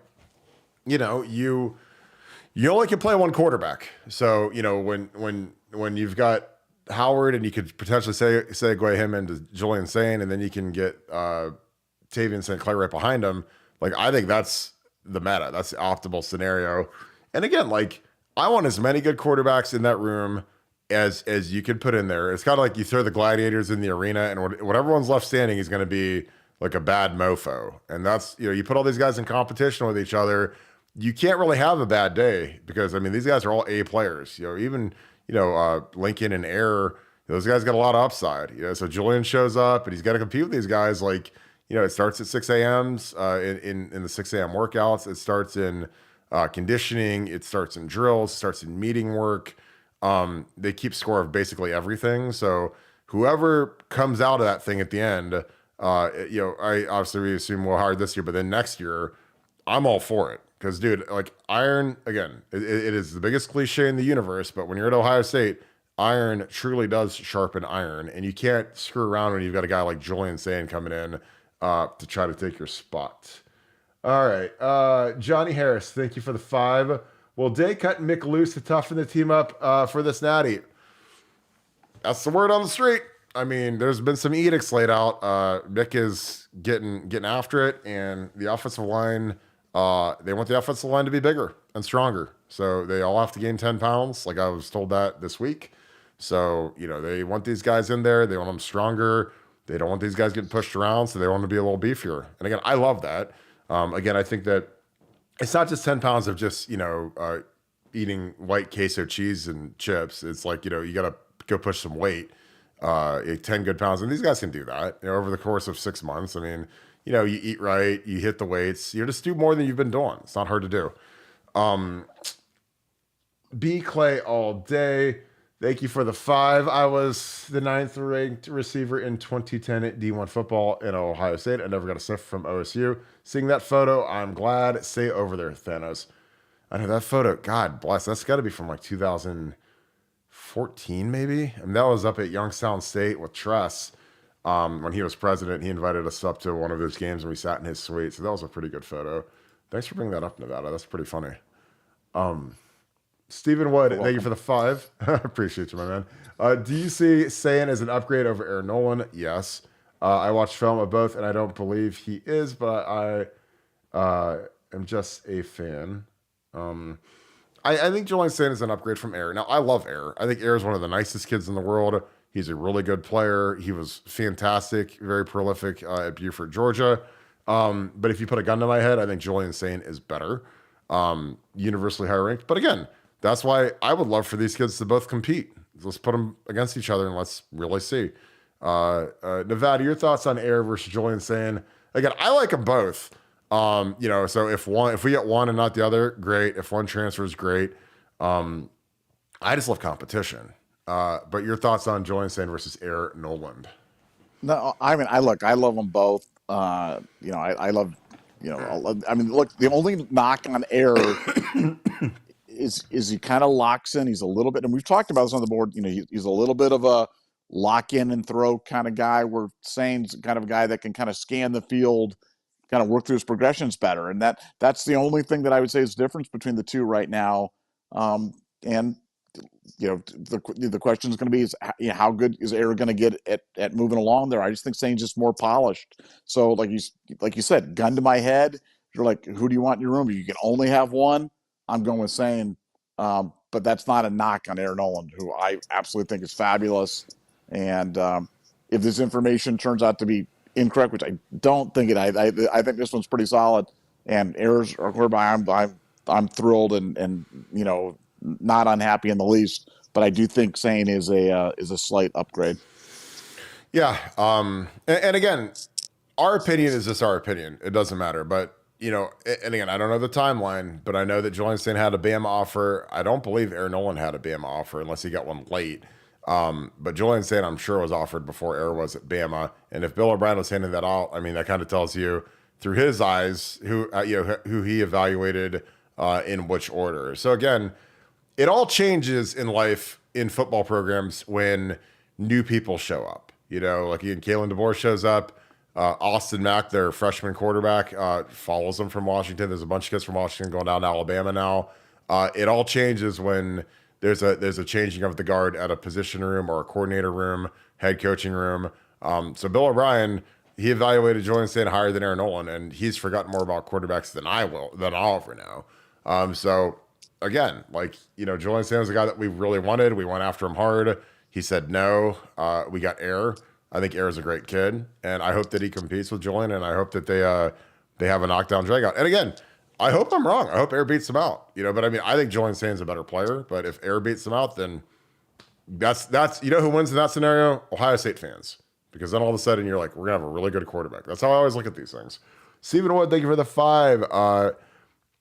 you only can play one quarterback. So, when you've got Howard and you could potentially segue him into Julian Sayin, and then you can get Tavion St. Clair right behind him. Like, I think that's the meta. That's the optimal scenario. And again, like, I want as many good quarterbacks in that room as you could put in there. It's kind of like you throw the gladiators in the arena, and whatever one's left standing is going to be like a bad mofo. And that's, you put all these guys in competition with each other. You can't really have a bad day because, I mean, these guys are all A players. Even Lincoln and Air, those guys got a lot of upside. So Julian shows up and he's got to compete with these guys. Like, it starts at 6 a.m.s in the 6 a.m. workouts. It starts in conditioning. It starts in drills. It starts in meeting work. They keep score of basically everything. So whoever comes out of that thing at the end, I obviously we assume we'll hire this year, but then next year, I'm all for it. Because, dude, like, iron, again, it is the biggest cliche in the universe, but when you're at Ohio State, iron truly does sharpen iron, and you can't screw around when you've got a guy like Julian Sayin coming in to try to take your spot. All right. Johnny Harris, thank you for the 5. Will Day cut Mick loose to toughen the team up for this natty? That's the word on the street. I mean, there's been some edicts laid out. Mick is getting after it, and the offensive line... they want the offensive line to be bigger and stronger. So they all have to gain 10 pounds. Like I was told that this week. So, they want these guys in there. They want them stronger. They don't want these guys getting pushed around. So they want to be a little beefier. And again, I love that. Again, I think that it's not just 10 pounds of just, eating white queso cheese and chips. It's like, you got to go push some weight, 10 good pounds. And these guys can do that over the course of 6 months. I mean, you eat right, you hit the weights, you just do more than you've been doing. It's not hard to do. B Clay all day. Thank you for the 5. I was the 9th ranked receiver in 2010 at D1 football in Ohio State. I never got a sniff from OSU. Seeing that photo, I'm glad. Stay over there, Thanos. I know that photo, God bless, that's got to be from like 2014 maybe. I mean, that was up at Youngstown State with Tress. When he was president, he invited us up to one of his games and we sat in his suite. So that was a pretty good photo. Thanks for bringing that up, Nevada. That's pretty funny. Stephen Wood, thank you for the 5. Appreciate you, my man. Do you see Sayin as an upgrade over Aaron Nolan? Yes. I watched film of both and I don't believe he is, but I am just a fan. I think Julian Sayin is an upgrade from Air. Now, I love Air. I think Air is one of the nicest kids in the world. He's a really good player. He was fantastic, very prolific at Buford, Georgia. But if you put a gun to my head, I think Julian Sayin is better, universally higher ranked. But again, that's why I would love for these kids to both compete. Let's put them against each other and let's really see. Nevada, your thoughts on Air versus Julian Sayin? Again, I like them both. So if we get one and not the other, great. If one transfers, great. I just love competition. But your thoughts on Julian Sayin versus Air Noland?
No, I mean, I love them both. I love, I mean, look, the only knock on Air is he kind of locks in. He's a little bit, and we've talked about this on the board. He's a little bit of a lock in and throw kind of guy. Where Sayin's kind of a guy that can kind of scan the field, kind of work through his progressions better. And that's the only thing that I would say is the difference between the two right now. And the question is going to be is how good is Air going to get at moving along there? I just think Sayin's just more polished. So like you said, gun to my head, you're like, who do you want in your room? You can only have one. I'm going with Sayin. But that's not a knock on Air Noland, who I absolutely think is fabulous. And if this information turns out to be incorrect, which I don't think I think this one's pretty solid. and Ayers our quarterback. I'm thrilled and not unhappy in the least. But I do think Sayin is a slight upgrade.
Yeah. And again, our opinion is just our opinion. It doesn't matter. But, and again, I don't know the timeline, but I know that Julian Sayin had a Bama offer. I don't believe Aaron Nolan had a Bama offer unless he got one late. But Julian Sayin, I'm sure, was offered before Aaron was at Bama. And if Bill O'Brien was handing that out, I mean, that kind of tells you through his eyes who he evaluated in which order. So again, it all changes in life in football programs when new people show up. Like again, Kalen DeBoer shows up. Austin Mack, their freshman quarterback, follows them from Washington. There's a bunch of kids from Washington going down to Alabama now. It all changes when there's a changing of the guard at a position room or a coordinator room, head coaching room. So Bill O'Brien, he evaluated Julian Sayin higher than Aaron Nolan, and he's forgotten more about quarterbacks than I'll ever know. So again, Julian Sayin was a guy that we really wanted. We went after him hard. He said no. We got Air. I think Air is a great kid, and I hope that he competes with Julian, and I hope that they have a knockdown dragout. And again, I hope I'm wrong. I hope Air beats him out. But I mean, I think Julian Sayin's a better player. But if Air beats him out, then that's who wins in that scenario? Ohio State fans, because then all of a sudden you're like, we're gonna have a really good quarterback. That's how I always look at these things. Stephen Wood, thank you for the 5.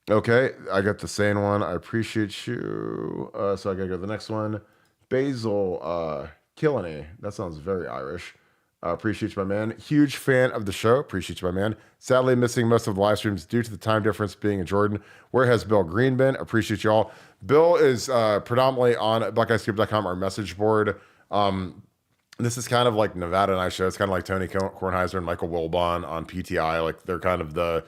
Okay, I got the same one. I appreciate you. So I gotta go to the next one. Basil Killany. That sounds very Irish. Appreciate you, my man. Huge fan of the show. Appreciate you, my man. Sadly, missing most of the live streams due to the time difference being in Jordan. Where has Bill Green been? Appreciate you all. Bill is predominantly on BuckeyeScoop.com, our message board. This is kind of like Nevada and I show. It's kind of like Tony Kornheiser and Michael Wilbon on PTI. Like they're kind of the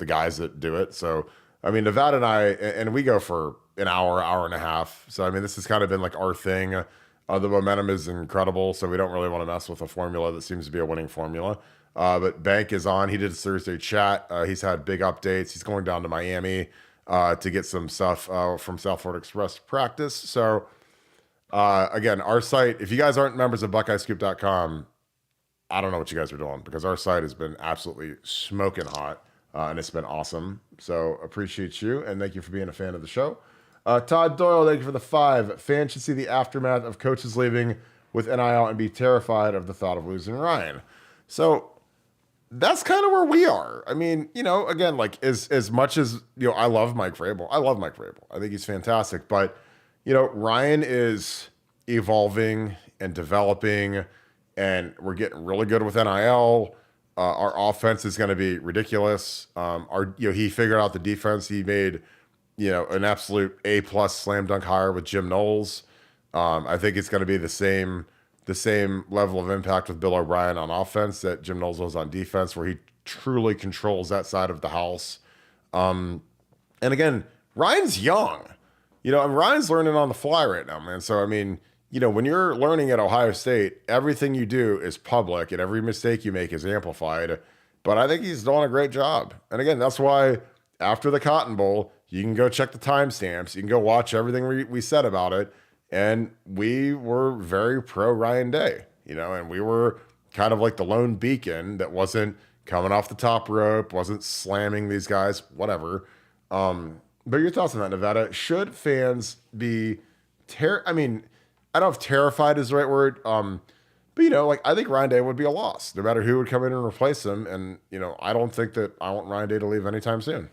guys that do it. So I mean, Nevada and I, and we go for an hour and a half. So I mean, this has kind of been like our thing. The momentum is incredible, so we don't really want to mess with a formula that seems to be a winning formula. But Bank is on. He did a Thursday chat. He's had big updates. He's going down to Miami to get some stuff from South Florida Express practice. So again, our site, if you guys aren't members of BuckeyeScoop.com, I don't know what you guys are doing, because our site has been absolutely smoking hot, and it's been awesome. So appreciate you, and thank you for being a fan of the show. Todd Doyle, thank you for the 5. Fans should see the aftermath of coaches leaving with NIL and be terrified of the thought of losing Ryan. So that's kind of where we are. I mean, again, like as much as, I love Mike Vrabel. I think he's fantastic. But, Ryan is evolving and developing, and we're getting really good with NIL. Our offense is going to be ridiculous. He figured out the defense. He made an absolute A+ slam dunk hire with Jim Knowles. I think it's going to be the same level of impact with Bill O'Brien on offense that Jim Knowles was on defense, where he truly controls that side of the house. And again, Ryan's young, and Ryan's learning on the fly right now, man. So, I mean, when you're learning at Ohio State, everything you do is public and every mistake you make is amplified. But I think he's doing a great job. And again, that's why after the Cotton Bowl, you can go check the timestamps. You can go watch everything we said about it. And we were very pro Ryan Day, and we were kind of like the lone beacon that wasn't coming off the top rope, wasn't slamming these guys, whatever. But your thoughts on that, Nevada? Should fans be I mean, I don't know if terrified is the right word. But I think Ryan Day would be a loss, no matter who would come in and replace him. And, I don't think that I want Ryan Day to leave anytime soon.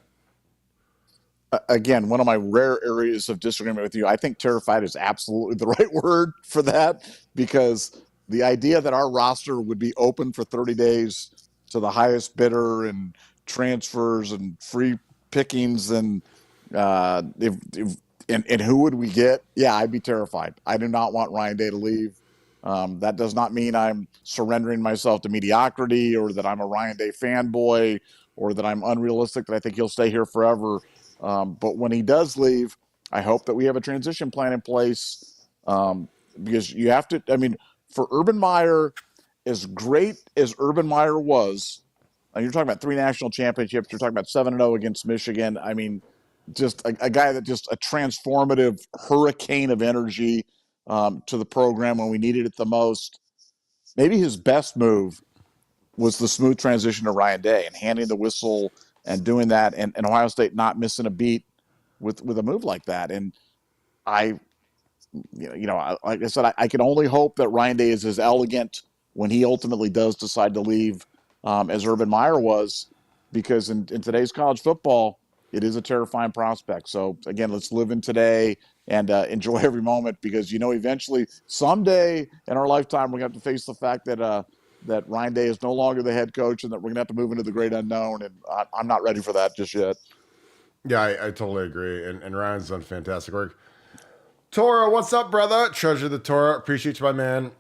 Again, one of my rare areas of disagreement with you. I think terrified is absolutely the right word for that, because the idea that our roster would be open for 30 days to the highest bidder and transfers and free pickings and and who would we get? Yeah, I'd be terrified. I do not want Ryan Day to leave. That does not mean I'm surrendering myself to mediocrity, or that I'm a Ryan Day fanboy, or that I'm unrealistic that I think he'll stay here forever. But when he does leave, I hope that we have a transition plan in place, because you have to. I mean, for Urban Meyer, as great as Urban Meyer was, and you're talking about 3 national championships, you're talking about 7-0 against Michigan. I mean, just a guy that just a transformative hurricane of energy to the program when we needed it the most. Maybe his best move was the smooth transition to Ryan Day and handing the whistle and doing that, and Ohio State not missing a beat with a move like that. And I, like I said, I can only hope that Ryan Day is as elegant when he ultimately does decide to leave as Urban Meyer was, because in today's college football, it is a terrifying prospect. So again, let's live in today and enjoy every moment, because eventually, someday in our lifetime, we're going to have to face the fact that Ryan Day is no longer the head coach and that we're going to have to move into the great unknown. And I'm not ready for that just yet.
Yeah, I totally agree. And Ryan's done fantastic work. Tora, what's up, brother? Treasure the Tora. Appreciate you, my man.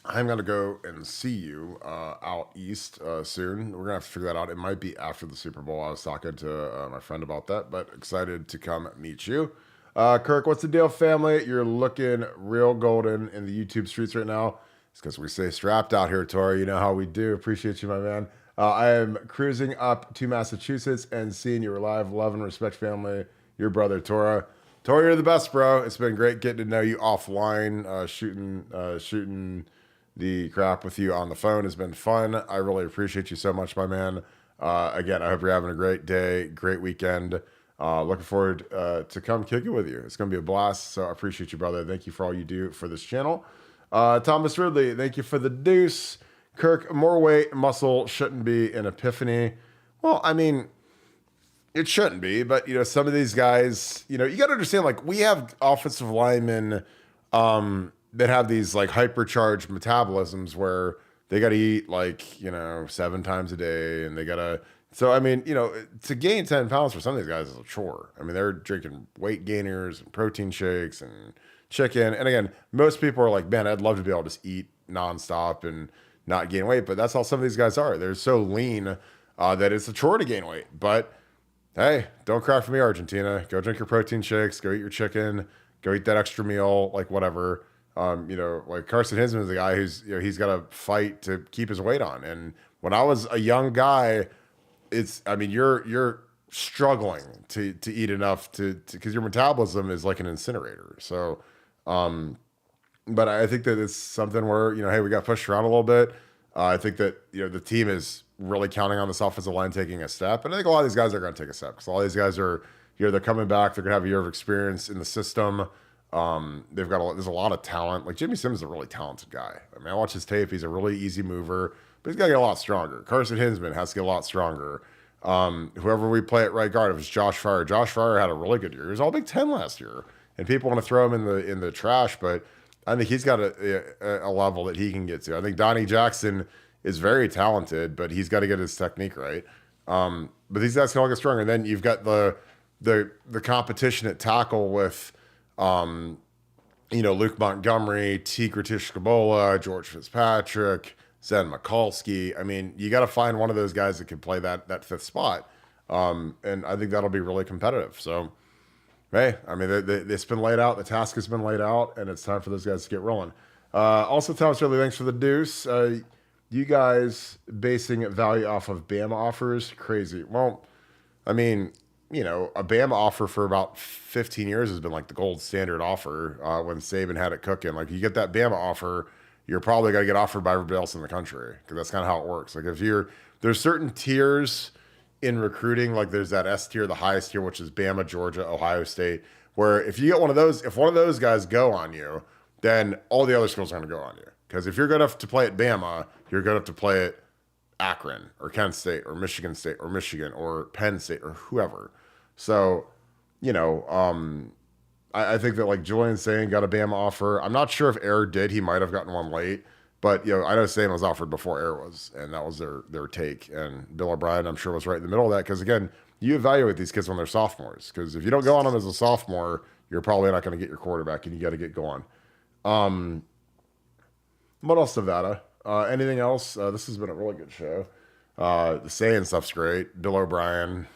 I'm going to go and see you out east soon. We're going to have to figure that out. It might be after the Super Bowl. I was talking to my friend about that, but excited to come meet you. Kirk, what's the deal, family? You're looking real golden in the YouTube streets right now. It's because we stay strapped out here, Tora. You know how we do. Appreciate you, my man. I am cruising up to Massachusetts and seeing you live. Love and respect, family. Your brother, Tora. Tora, you're the best, bro. It's been great getting to know you offline. Shooting the crap with you on the phone has been fun. I really appreciate you so much, my man. Again, I hope you're having a great day, great weekend. Looking forward to come kick it with you. It's going to be a blast. So I appreciate you, brother. Thank you for all you do for this channel. Thomas Ridley, thank you for the deuce. Kirk, more weight, muscle shouldn't be an epiphany. Well, I mean, it shouldn't be, but some of these guys, you got to understand, like, we have offensive linemen that have these like hypercharged metabolisms where they got to eat like 7 times a day, and they got to. So I mean, to gain 10 pounds for some of these guys is a chore. I mean, they're drinking weight gainers and protein shakes and chicken. And again, most people are like, man, I'd love to be able to just eat nonstop and not gain weight, but that's how some of these guys are. They're so lean that it's a chore to gain weight. But hey, don't cry for me, Argentina. Go drink your protein shakes. Go eat your chicken. Go eat that extra meal, like whatever. Like Carson Hinsman is a guy who's, he's got to fight to keep his weight on. And when I was a young guy, you're struggling to eat enough because your metabolism is like an incinerator. So, but I think that it's something where, hey, we got pushed around a little bit. I think that, the team is really counting on this offensive line taking a step. And I think a lot of these guys are going to take a step, because a lot of these guys are, they're coming back. They're going to have a year of experience in the system. There's a lot of talent. Like Jimmy Simmons is a really talented guy. I mean, I watch his tape. He's a really easy mover, but he's got to get a lot stronger. Carson Hinsman has to get a lot stronger. Whoever we play at right guard, if it's Josh Fryer. Josh Fryer had a really good year. He was all Big Ten last year, and people want to throw him in the trash, but I think he's got a level that he can get to. I think Donnie Jackson is very talented, but he's got to get his technique right. But these guys can all get stronger. And then you've got the competition at tackle with Luke Montgomery, T. Gratish-Kabola, George Fitzpatrick, Zen Mikulski. I mean, you got to find one of those guys that can play that fifth spot. And I think that'll be really competitive. So, hey, I mean, it's been laid out. The task has been laid out, and it's time for those guys to get rolling. Also, Thomas, really thanks for the deuce. You guys basing value off of Bama offers, crazy. Well, I mean, a Bama offer for about 15 years has been like the gold standard offer when Saban had it cooking. Like, you get that Bama offer, you're probably going to get offered by everybody else in the country, because that's kind of how it works. Like, there's certain tiers in recruiting, like there's that S tier, the highest tier, which is Bama, Georgia, Ohio State, where if you get one of those, if one of those guys go on you, then all the other schools are going to go on you. Because if you're good enough to play at Bama, you're good enough to play at Akron or Kent State or Michigan or Penn State or whoever. So, I think that like Julian Sayin got a Bama offer. I'm not sure if Air did. He might have gotten one late. But, I know Sayin was offered before Air was, and that was their take. And Bill O'Brien, I'm sure, was right in the middle of that. Because, again, you evaluate these kids when they're sophomores. Because if you don't go on them as a sophomore, you're probably not going to get your quarterback, and you got to get going. What else, Nevada? Anything else? This has been a really good show. The Sayin stuff's great. Bill O'Brien.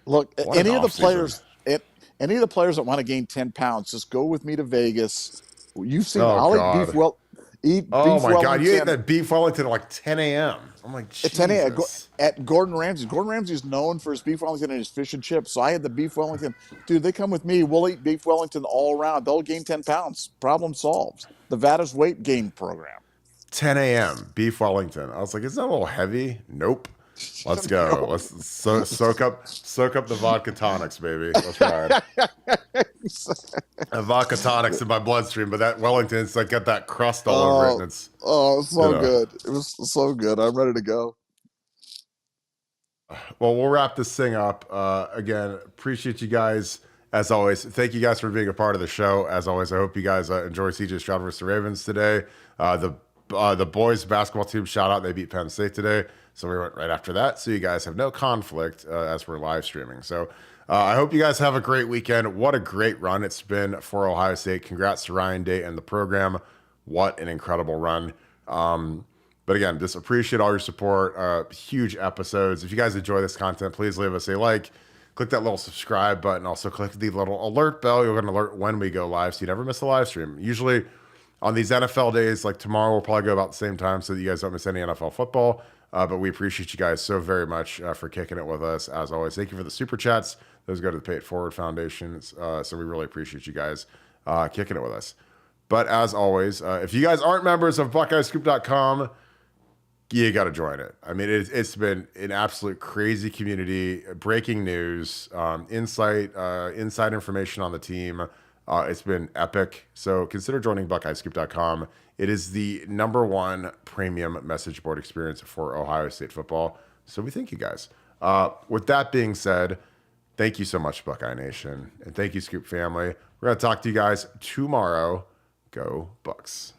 Look, any of the players that want to gain 10 pounds, just go with me to Vegas. You've seen I'll eat beef
God, you ate that beef Wellington at like 10 a.m. I'm like, Jesus.
At 10 a.m. At Gordon Ramsay. Gordon Ramsay is known for his beef Wellington and his fish and chips. So I had the beef Wellington. Dude, they come with me. We'll eat beef Wellington all around. They'll gain 10 pounds. Problem solved. Nevada's weight gain program.
10 a.m. beef Wellington. I was like, is that a little heavy? Nope. Let's go. Let's soak up the vodka tonics, baby. Let's ride. Vodka tonics in my bloodstream, but that Wellington's like got that crust all over it, and it's
so good. It was so good. I'm ready to go.
Well, we'll wrap this thing up. Again, appreciate you guys as always. Thank you guys for being a part of the show. As always, I hope you guys enjoy CJ Stroud versus the Ravens today. The boys basketball team shout out. They beat Penn State today, so we went right after that. So you guys have no conflict as we're live streaming. So I hope you guys have a great weekend. What a great run it's been for Ohio State. Congrats to Ryan Day and the program. What an incredible run. But again, just appreciate all your support. Huge episodes. If you guys enjoy this content, please leave us a like. Click that little subscribe button. Also click the little alert bell. You'll get an alert when we go live, so you never miss a live stream. Usually on these NFL days, like tomorrow, we'll probably go about the same time so that you guys don't miss any NFL football. But we appreciate you guys so very much for kicking it with us. As always, thank you for the super chats. Those go to the Pay It Forward Foundation. So we really appreciate you guys kicking it with us. But as always, if you guys aren't members of BuckeyeScoop.com, you got to join it. I mean, it's been an absolute crazy community, breaking news, inside information on the team. It's been epic. So consider joining BuckeyeScoop.com. It is the #1 premium message board experience for Ohio State football. So we thank you guys. With that being said, thank you so much, Buckeye Nation. And thank you, Scoop family. We're going to talk to you guys tomorrow. Go Bucks.